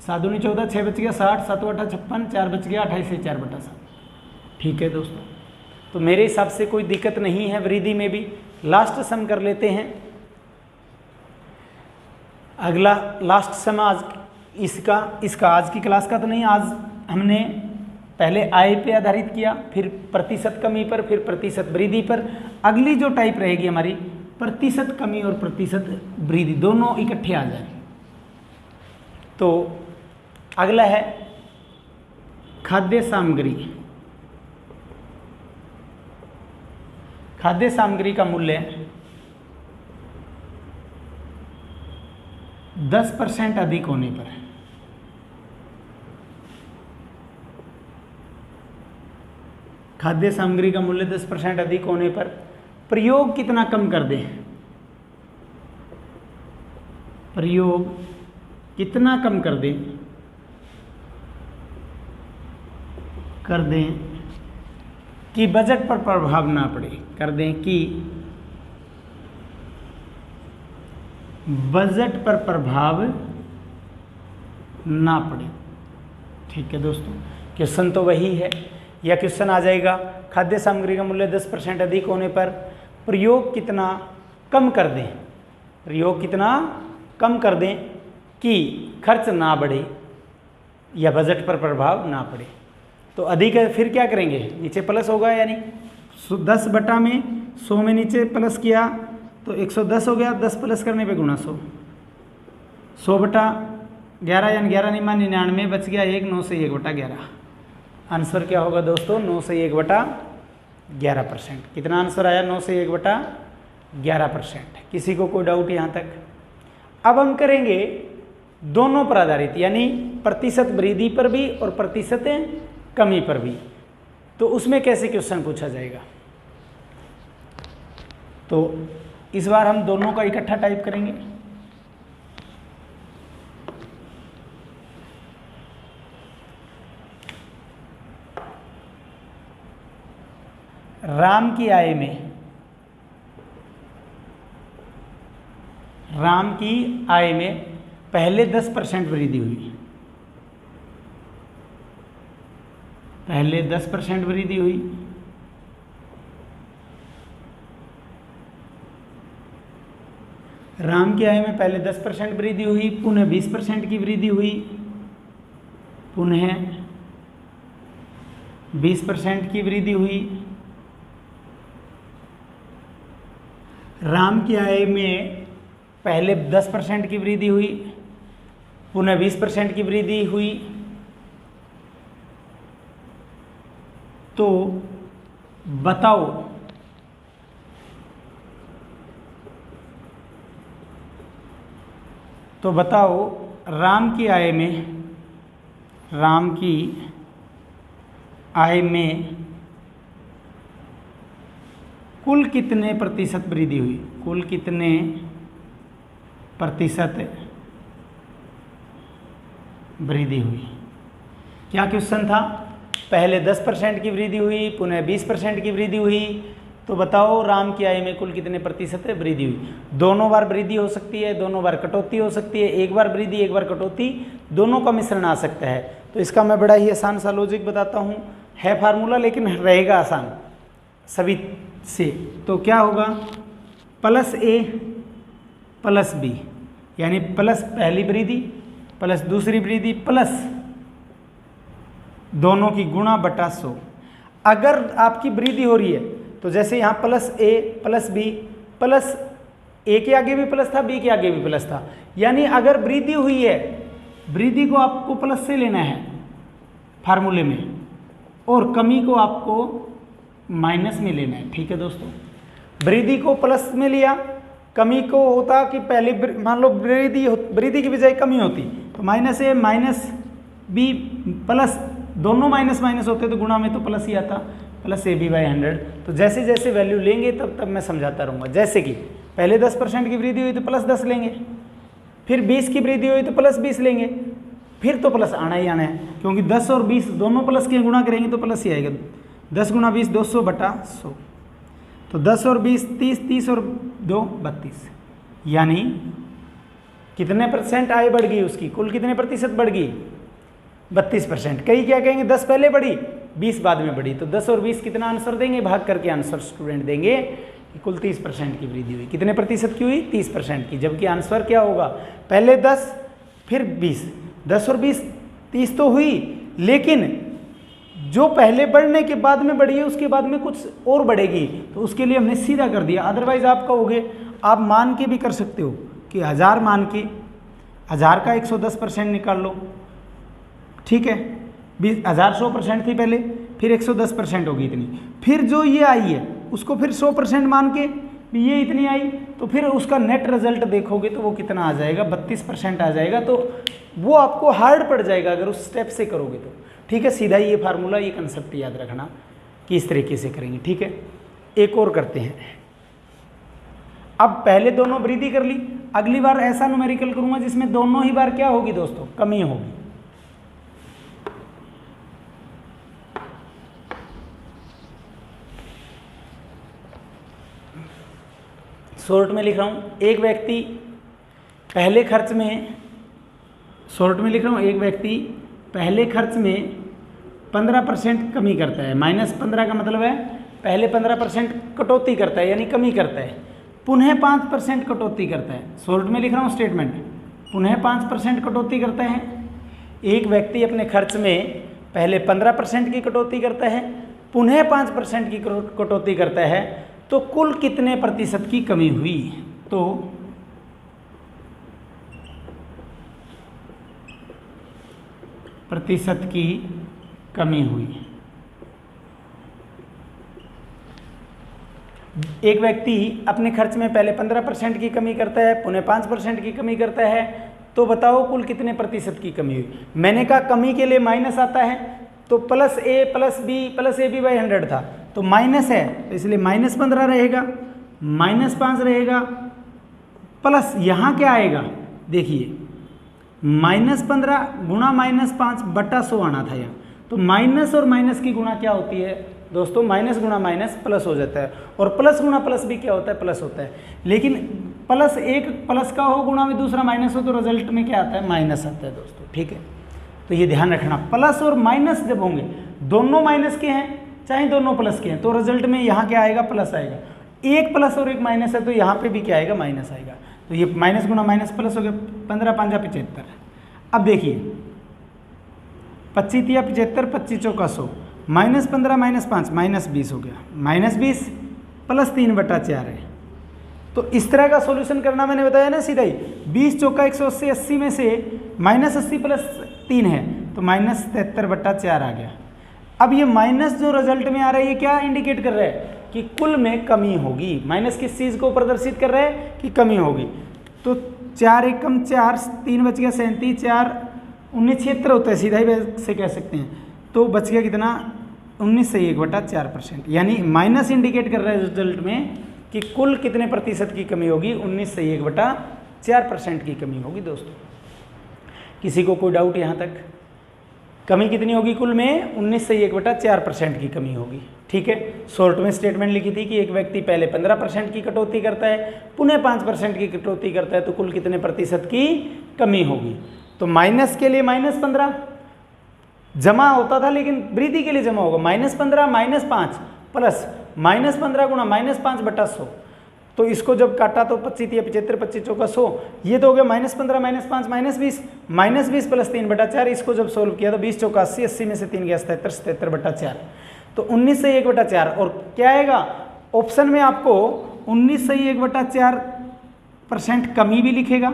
Speaker 1: 7 दूनी 14, 6 बच गया 60, 7 बटा 56, 4 बच गया 28 से 4/7। ठीक है दोस्तों, तो मेरे हिसाब से कोई दिक्कत नहीं है वृद्धि में भी। लास्ट सम कर लेते हैं, अगला लास्ट सम आज इसका आज की क्लास का तो नहीं, आज हमने पहले आय पे आधारित किया, फिर प्रतिशत कमी पर, फिर प्रतिशत वृद्धि पर। अगली जो टाइप रहेगी हमारी प्रतिशत कमी और प्रतिशत वृद्धि दोनों इकट्ठे आ जाए। तो अगला है खाद्य सामग्री। खाद्य सामग्री का मूल्य 10% अधिक होने पर, खाद्य सामग्री का मूल्य 10% अधिक होने पर प्रयोग कितना कम कर दें, प्रयोग कितना कम कर दें कि बजट पर प्रभाव ना पड़े, कर दें कि बजट पर प्रभाव ना पड़े। ठीक है दोस्तों, क्वेश्चन तो वही है, या क्वेश्चन आ जाएगा खाद्य सामग्री का मूल्य 10% अधिक होने पर प्रयोग कितना कम कर दें, प्रयोग कितना कम कर दें कि खर्च ना बढ़े या बजट पर प्रभाव ना पड़े। तो अधिक है, फिर क्या करेंगे, नीचे प्लस होगा, यानी 10 बटा में 100 में नीचे प्लस किया तो 110 हो गया, 10 प्लस करने पे गुणा 100, 100/11 यानी 11 नहीं मान 99, बच गया 1, 9 से 1/11। आंसर क्या होगा दोस्तों 9 से 1/11%। कितना आंसर आया 9 से 1/11%। किसी को कोई डाउट यहाँ तक? अब हम करेंगे दोनों पर आधारित, यानी प्रतिशत वृद्धि पर भी और प्रतिशत कमी पर भी। तो उसमें कैसे क्वेश्चन पूछा जाएगा, तो इस बार हम दोनों का इकट्ठा टाइप करेंगे। राम की आय में पहले 10% वृद्धि हुई, पहले 10% वृद्धि हुई, राम की आय में पहले 10% वृद्धि हुई, पुनः 20% की वृद्धि हुई, पुनः 20% की वृद्धि हुई। राम की आय में पहले 10% की वृद्धि हुई, पुनः 20% की वृद्धि हुई, तो बताओ राम की आय में कुल कितने प्रतिशत वृद्धि हुई, कुल कितने प्रतिशत वृद्धि हुई। क्या क्वेश्चन था, पहले 10% की वृद्धि हुई, पुनः 20% की वृद्धि हुई, तो बताओ राम की आय में कुल कितने प्रतिशत वृद्धि हुई। दोनों बार वृद्धि हो सकती है, दोनों बार कटौती हो सकती है, एक बार वृद्धि एक बार कटौती, दोनों का मिश्रण आ सकता है। तो इसका मैं बड़ा ही आसान सा लॉजिक बताता हूँ, है फार्मूला लेकिन रहेगा आसान सभी से। तो क्या होगा, प्लस ए प्लस बी, यानी प्लस पहली वृद्धि प्लस दूसरी वृद्धि प्लस दोनों की गुणा बटा 100। अगर आपकी वृद्धि हो रही है तो जैसे यहाँ plus A plus B, plus ए के आगे भी प्लस था, बी के आगे भी प्लस था, यानी अगर वृद्धि हुई है, वृद्धि को आपको प्लस से लेना है फार्मूले में, और कमी को आपको माइनस में लेना है। ठीक है दोस्तों, वृद्धि को प्लस में लिया, कमी को होता कि पहले मान लो वृद्धि की बजाय कमी होती, तो माइनस ए माइनस बी प्लस, दोनों माइनस माइनस होते तो गुणा में तो प्लस ही आता, प्लस ए बी बाई 100। तो जैसे जैसे वैल्यू लेंगे तब तब मैं समझाता रहूँगा। जैसे कि पहले 10% की वृद्धि हुई तो प्लस 10 लेंगे, फिर 20 की वृद्धि हुई तो प्लस 20 लेंगे, फिर तो प्लस आना ही आना है, क्योंकि 10 और 20 दोनों प्लस के गुणा करेंगे तो प्लस ही आएगा। 10 गुणा 20 200 बटा 100, तो 10 और 20 30, 30 और 2 32, यानी कितने परसेंट आय बढ़ गई उसकी, कुल कितने प्रतिशत बढ़ गई, 32%। कई क्या कहेंगे 10 पहले बढ़ी 20 बाद में बढ़ी, तो 10 और 20 कितना आंसर देंगे, भाग करके आंसर स्टूडेंट देंगे कि कुल 30% की वृद्धि हुई। कितने प्रतिशत की हुई, 30% की, जबकि आंसर क्या होगा, पहले 10 फिर 20, 10 और 20 30 तो हुई, लेकिन जो पहले बढ़ने के बाद में बढ़ी है उसके बाद में कुछ और बढ़ेगी, तो उसके लिए हमने सीधा कर दिया। अदरवाइज आप कहोगे, आप मान के भी कर सकते हो कि 1000 मान के 1000 का 110% निकाल लो, ठीक है, 1000 100% थी पहले, फिर 110% होगी इतनी, फिर जो ये आई है उसको फिर 100% मान के ये इतनी आई, तो फिर उसका नेट रिजल्ट देखोगे तो वो कितना आ जाएगा, 32% आ जाएगा। तो वो आपको हार्ड पड़ जाएगा अगर उस स्टेप से करोगे तो। ठीक है, सीधा ये फार्मूला, ये कंसेप्ट याद रखना कि इस तरीके से करेंगे। ठीक है, एक और करते हैं। अब पहले दोनों वृद्धि कर ली, अगली बार ऐसा न्यूमेरिकल करूंगा जिसमें दोनों ही बार क्या होगी दोस्तों, कमी होगी। शॉर्ट में लिख रहा हूँ, एक व्यक्ति पहले खर्च में, शॉर्ट में लिख रहा हूँ, एक व्यक्ति पहले खर्च में 15% कमी करता है, -15 का मतलब है पहले 15% कटौती करता है यानी कमी करता है, पुनः 5% कटौती करता है। शॉर्ट में लिख रहा हूँ स्टेटमेंट, पुनः 5% कटौती करता है। एक व्यक्ति अपने खर्च में पहले 15% की कटौती करता है, पुनः 5% की कटौती करता है, तो कुल कितने प्रतिशत की कमी हुई, तो प्रतिशत की कमी हुई। एक व्यक्ति अपने खर्च में पहले 15% की कमी करता है, पुनः 5% की कमी करता है, तो बताओ कुल कितने प्रतिशत की कमी हुई। मैंने कहा कमी के लिए माइनस आता है, तो plus A plus B plus A B by 100 था, तो माइनस है तो इसलिए -15 रहेगा, -5 रहेगा, प्लस यहाँ क्या आएगा, देखिए -15 गुणा -5 बटा 100 आना था यहाँ, तो माइनस और माइनस की गुणा क्या होती है दोस्तों, माइनस गुणा माइनस प्लस हो जाता है, और प्लस गुणा प्लस भी क्या होता है, प्लस होता है। लेकिन प्लस एक प्लस का हो गुणा में दूसरा माइनस हो तो रिजल्ट में क्या आता है, माइनस आता है दोस्तों। ठीक है, तो ये ध्यान रखना, प्लस और माइनस जब होंगे, दोनों माइनस के हैं चाहे दोनों प्लस के हैं, तो रिजल्ट में यहाँ क्या आएगा, प्लस आएगा। एक प्लस और एक माइनस है तो यहाँ पे भी क्या आएगा, माइनस आएगा। तो ये माइनस गुना माइनस प्लस हो गया, 15 5 75। अब देखिए 25 या 75, 25 चौका 100, -15 -5 -20 हो गया, -20 प्लस 3/4 है। तो इस तरह का सॉल्यूशन करना मैंने बताया ना सीधा ही, 20 चौका 180, 80 में से -80 प्लस 3 है तो -73/4 आ गया। अब ये माइनस जो रिजल्ट में आ रहा है ये क्या इंडिकेट कर रहा है कि कुल में कमी होगी। माइनस किस चीज़ को प्रदर्शित कर रहा है कि कमी होगी। तो 4 एकम 4, 3 बच गया 37, 4 19 76 होता है, सीधा ही से कह सकते हैं। तो बच गया कितना, 19 से 1/4%, यानी माइनस इंडिकेट कर रहा है रिजल्ट में कि कुल कितने प्रतिशत की कमी होगी, 19 से 1/4% की कमी होगी दोस्तों। किसी को कोई डाउट यहाँ तक? कमी कितनी होगी कुल में, 19 से 1/4% की कमी होगी। ठीक है, शॉर्ट में स्टेटमेंट लिखी थी कि एक व्यक्ति पहले 15% की कटौती करता है, पुनः 5% की कटौती करता है, तो कुल कितने प्रतिशत की कमी होगी। तो माइनस के लिए -15 जमा होता था, लेकिन वृद्धि के लिए जमा होगा -15 -5 प्लस -15 गुणा -5/100। तो इसको जब काटा तो 25 या 75, 25 चौका 100, ये तो हो गया -15 -5 -20, -20 प्लस 3/4। इसको जब सोल्व किया तो 20 चौका 80, 80 में से 3 गया 77, 77/4। तो 19 से 1/4 और क्या आएगा ऑप्शन में, आपको 19 से 1/4% कमी भी लिखेगा,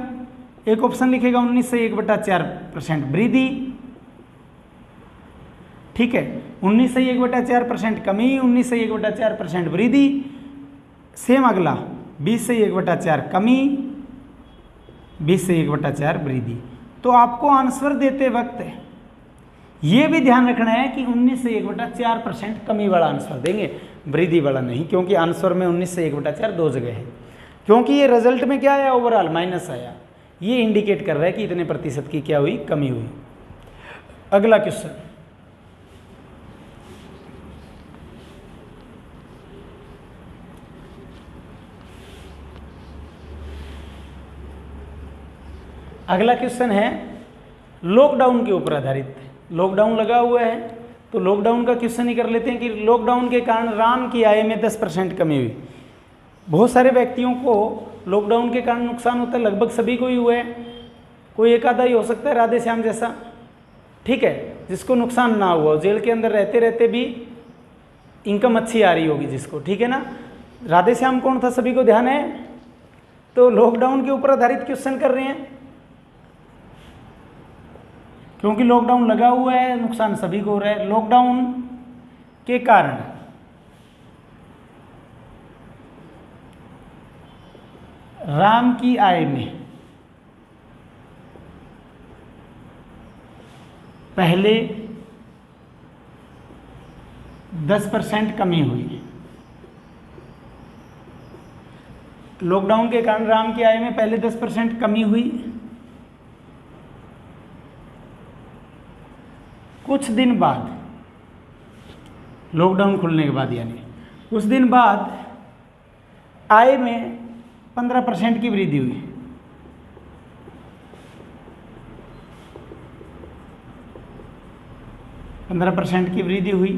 Speaker 1: एक ऑप्शन लिखेगा 19 से 1/4% वृद्धि। ठीक है, 19 से 1/4% कमी, 19 से 1/4% वृद्धि। सेम अगला 20 से 1/4 कमी, 20 से 1/4 वृद्धि। तो आपको आंसर देते वक्त ये भी ध्यान रखना है कि 19 से 1/4% कमी वाला आंसर देंगे, वृद्धि वाला नहीं, क्योंकि आंसर में 19 से 1/4 दो जगह है। क्योंकि ये रिजल्ट में क्या आया, ओवरऑल माइनस आया, ये इंडिकेट कर रहा है कि इतने प्रतिशत की क्या हुई, कमी हुई। अगला क्वेश्चन, अगला क्वेश्चन है लॉकडाउन के ऊपर आधारित। लॉकडाउन लगा हुआ है तो लॉकडाउन का क्वेश्चन ही कर लेते हैं कि लॉकडाउन के कारण राम की आय में 10% कमी हुई। बहुत सारे व्यक्तियों को लॉकडाउन के कारण नुकसान होता है, लगभग सभी को ही हुआ है, कोई एक आधा ही हो सकता है राधे श्याम जैसा, ठीक है, जिसको नुकसान ना हुआ, जेल के अंदर रहते रहते भी इनकम अच्छी आ रही होगी जिसको, ठीक है ना। राधे श्याम कौन था, सभी को ध्यान है। तो लॉकडाउन के ऊपर आधारित क्वेश्चन कर रहे हैं, क्योंकि लॉकडाउन लगा हुआ है, नुकसान सभी को हो रहा है। लॉकडाउन के कारण राम की आय में पहले 10% कमी हुई। लॉकडाउन के कारण राम की आय में पहले 10% कमी हुई। कुछ दिन बाद, लॉकडाउन खुलने के बाद यानी कुछ दिन बाद आय में 15% की वृद्धि हुई। %15 की वृद्धि हुई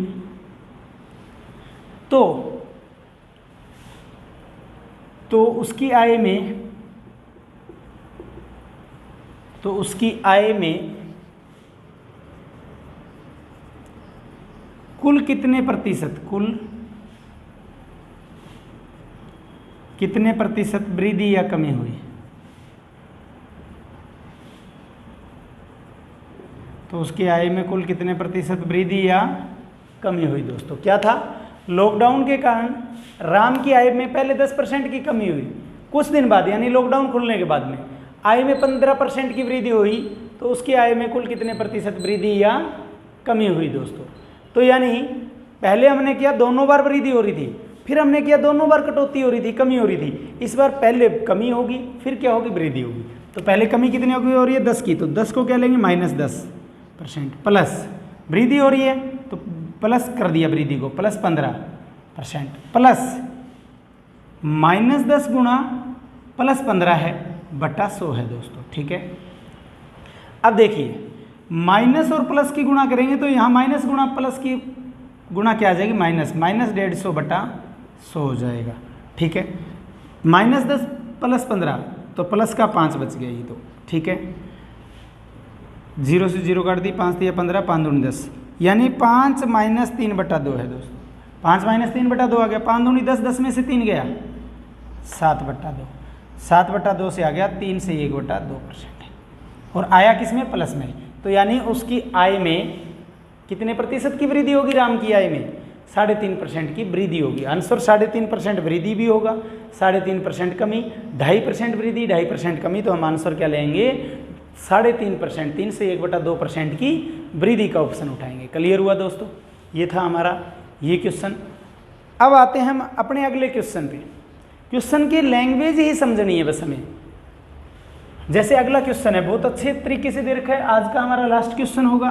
Speaker 1: तो उसकी आय में कुल कितने प्रतिशत वृद्धि या कमी हुई। तो उसकी आय में कुल कितने प्रतिशत वृद्धि या कमी हुई। दोस्तों क्या था, लॉकडाउन के कारण राम की आय में पहले 10% की कमी हुई, कुछ दिन बाद यानी लॉकडाउन खुलने के बाद में आय में 15% की वृद्धि हुई, तो उसकी आय में कुल कितने प्रतिशत वृद्धि या कमी हुई। दोस्तों तो यानी पहले हमने किया दोनों बार वृद्धि हो रही थी, फिर हमने किया दोनों बार कटौती हो रही थी, कमी हो रही थी। इस बार पहले कमी होगी फिर क्या होगी, वृद्धि होगी। तो पहले कमी कितनी होगी, हो रही है 10 की, तो 10 को क्या लेंगे -10% प्लस वृद्धि हो रही है तो प्लस कर दिया वृद्धि को, प्लस 15% प्लस -10 गुणा +15 है बटा 100 है दोस्तों, ठीक है। अब देखिए माइनस और प्लस की गुणा करेंगे तो यहाँ माइनस गुणा प्लस की गुणा क्या आ जाएगी, -150 बटा 100 हो जाएगा, ठीक है। -10 + 15 तो प्लस का 5 बच गया ये तो, ठीक है। 0 से 0 काट दी, 5 दिया 15, 5 दूनी 10, यानी 5 - 3/2 है दोस्तों। 5 - 3/2 आ गया, 5 दूनी 10, 10 में से 3 गया 7/2, 7/2 से आ गया 3 से 1/2% है, और आया किस में? प्लस में। तो यानी उसकी आय में कितने प्रतिशत की वृद्धि होगी? राम की आय में 3.5% की वृद्धि होगी। आंसर 3.5% वृद्धि भी होगा, 3.5% कमी, 2.5% वृद्धि, 2.5% कमी, तो हम आंसर क्या लेंगे? 3.5%, 3 से 1/2% की वृद्धि का ऑप्शन उठाएंगे। क्लियर हुआ दोस्तों? ये था हमारा ये क्वेश्चन। अब आते हैं हम अपने अगले क्वेश्चन पे। क्वेश्चन की लैंग्वेज ही समझनी है बस हमें। जैसे अगला क्वेश्चन है बहुत अच्छे तरीके से दे रखा है, आज का हमारा लास्ट क्वेश्चन होगा।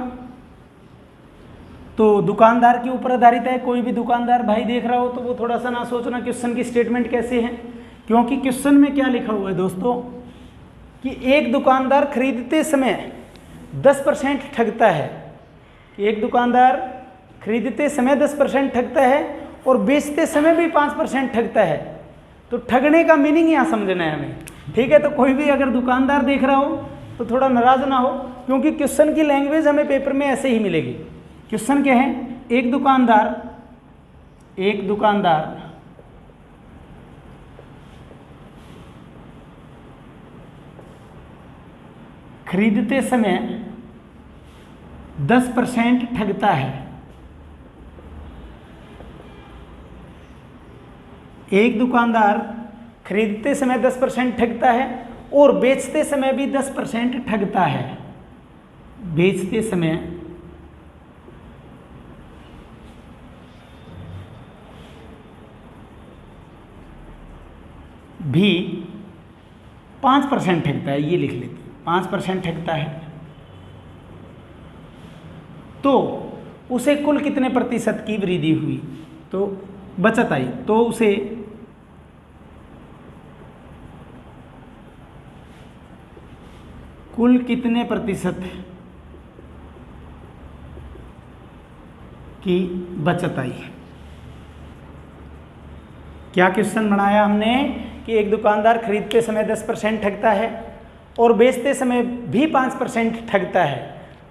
Speaker 1: तो दुकानदार के ऊपर आधारित है। कोई भी दुकानदार भाई देख रहा हो तो वो थोड़ा सा ना सोचना क्वेश्चन की स्टेटमेंट कैसे है, क्योंकि क्वेश्चन में क्या लिखा हुआ है दोस्तों कि एक दुकानदार खरीदते समय 10% ठगता है। एक दुकानदार खरीदते समय 10% ठगता है और बेचते समय भी 5% ठगता है। तो ठगने का मीनिंग यहाँ समझना है हमें, ठीक है। तो कोई भी अगर दुकानदार देख रहा हो तो थोड़ा नाराज ना हो, क्योंकि क्वेश्चन की लैंग्वेज हमें पेपर में ऐसे ही मिलेगी। क्वेश्चन क्या है? एक दुकानदार खरीदते समय 10% ठगता है। एक दुकानदार खरीदते समय 10% ठगता है और बेचते समय भी 10% ठगता है। बेचते समय भी 5% ठगता है, ये लिख लेते हैं, 5% ठगता है। तो उसे कुल कितने प्रतिशत की वृद्धि हुई? तो बचत आई, तो उसे कुल कितने प्रतिशत की बचत आई? क्या क्वेश्चन बनाया हमने कि एक दुकानदार खरीदते समय 10% ठगता है और बेचते समय भी 5% ठगता है।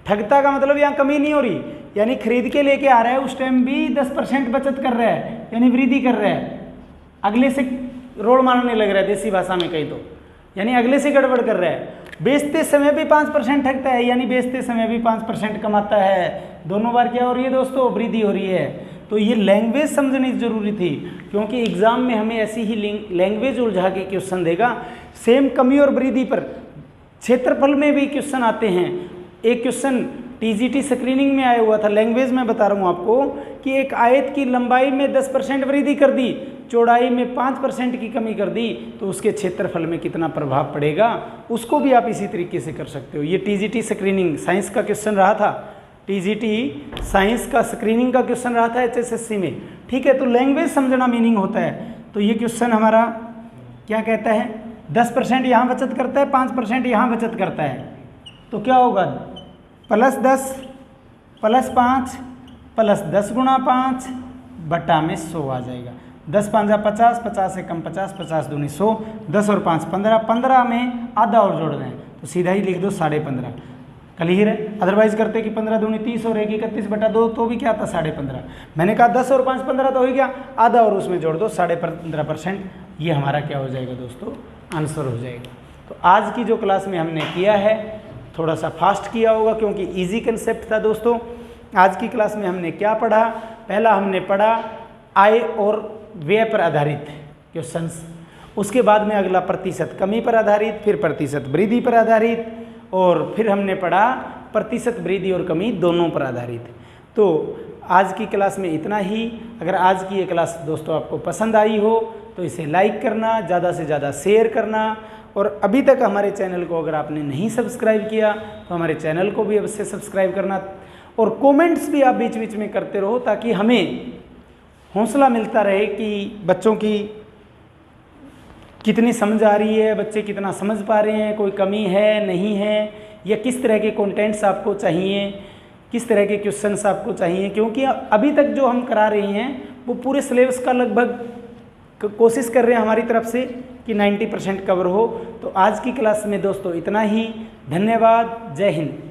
Speaker 1: ठगता का मतलब यहाँ कमी नहीं हो रही, यानी खरीद के लेके आ रहा है उस टाइम भी 10% बचत कर रहा है, यानी वृद्धि कर रहा है। अगले से रोड मारने लग रहा है देसी भाषा में कहीं, तो यानी अगले से गड़बड़ कर रहा है। बेचते समय भी 5% ठगता है, यानी बेचते समय भी 5% कमाता है। दोनों बार क्या हो रही है दोस्तों? वृद्धि हो रही है। तो ये लैंग्वेज समझनी जरूरी थी, क्योंकि एग्जाम में हमें ऐसी ही लैंग्वेज उलझा के क्वेश्चन देगा। सेम कमी और वृद्धि पर क्षेत्रफल में भी क्वेश्चन आते हैं। एक क्वेश्चन टीजीटी स्क्रीनिंग में आया हुआ था, लैंग्वेज में बता रहा हूँ आपको, कि एक आयत की लंबाई में 10% वृद्धि कर दी, चौड़ाई में 5% की कमी कर दी, तो उसके क्षेत्रफल में कितना प्रभाव पड़ेगा, उसको भी आप इसी तरीके से कर सकते हो। ये टीजीटी स्क्रीनिंग साइंस का क्वेश्चन रहा था, टीजीटी साइंस का स्क्रीनिंग का क्वेश्चन रहा था एचएसएससी में, ठीक है। तो लैंग्वेज समझना मीनिंग होता है। तो ये क्वेश्चन हमारा क्या कहता है? 10% यहाँ बचत करता है, 5% यहाँ बचत करता है, तो क्या होगा? +10 + 5 + 10 × 5 बटा में 100 आ जाएगा। 10 × 5 = 50, 50 से कम 50, 50 दूनी 100, 10 और 5 15, 15 में आधा और जोड़ दें तो सीधा ही लिख दो 15.5। क्लियर है? अदरवाइज करते कि 15 दूनी 30 और 1 31/2, तो भी क्या था? 15.5। मैंने कहा 10 और 5 15 तो हो गया, आधा और उसमें जोड़ दो 15.5%। ये हमारा क्या हो जाएगा दोस्तों? आंसर हो जाएगा। तो आज की जो क्लास में हमने किया है थोड़ा सा फास्ट किया होगा, क्योंकि इजी कंसेप्ट था दोस्तों। आज की क्लास में हमने क्या पढ़ा? पहला हमने पढ़ा आय और व्यय पर आधारित क्वेश्चंस, उसके बाद में अगला प्रतिशत कमी पर आधारित, फिर प्रतिशत वृद्धि पर आधारित, और फिर हमने पढ़ा प्रतिशत वृद्धि और कमी दोनों पर आधारित। तो आज की क्लास में इतना ही। अगर आज की ये क्लास दोस्तों आपको पसंद आई हो तो इसे लाइक करना, ज़्यादा से ज़्यादा शेयर करना, और अभी तक हमारे चैनल को अगर आपने नहीं सब्सक्राइब किया तो हमारे चैनल को भी अवश्य सब्सक्राइब करना, और कमेंट्स भी आप बीच बीच में करते रहो, ताकि हमें हौसला मिलता रहे कि बच्चों की कितनी समझ आ रही है, बच्चे कितना समझ पा रहे हैं, कोई कमी है नहीं है, या किस तरह के कंटेंट्स आपको चाहिए, किस तरह के क्वेश्चंस आपको चाहिए। क्योंकि अभी तक जो हम करा रहे हैं वो पूरे सिलेबस का लगभग कोशिश कर रहे हैं हमारी तरफ से कि 90% कवर हो। तो आज की क्लास में दोस्तों इतना ही। धन्यवाद। जय हिंद।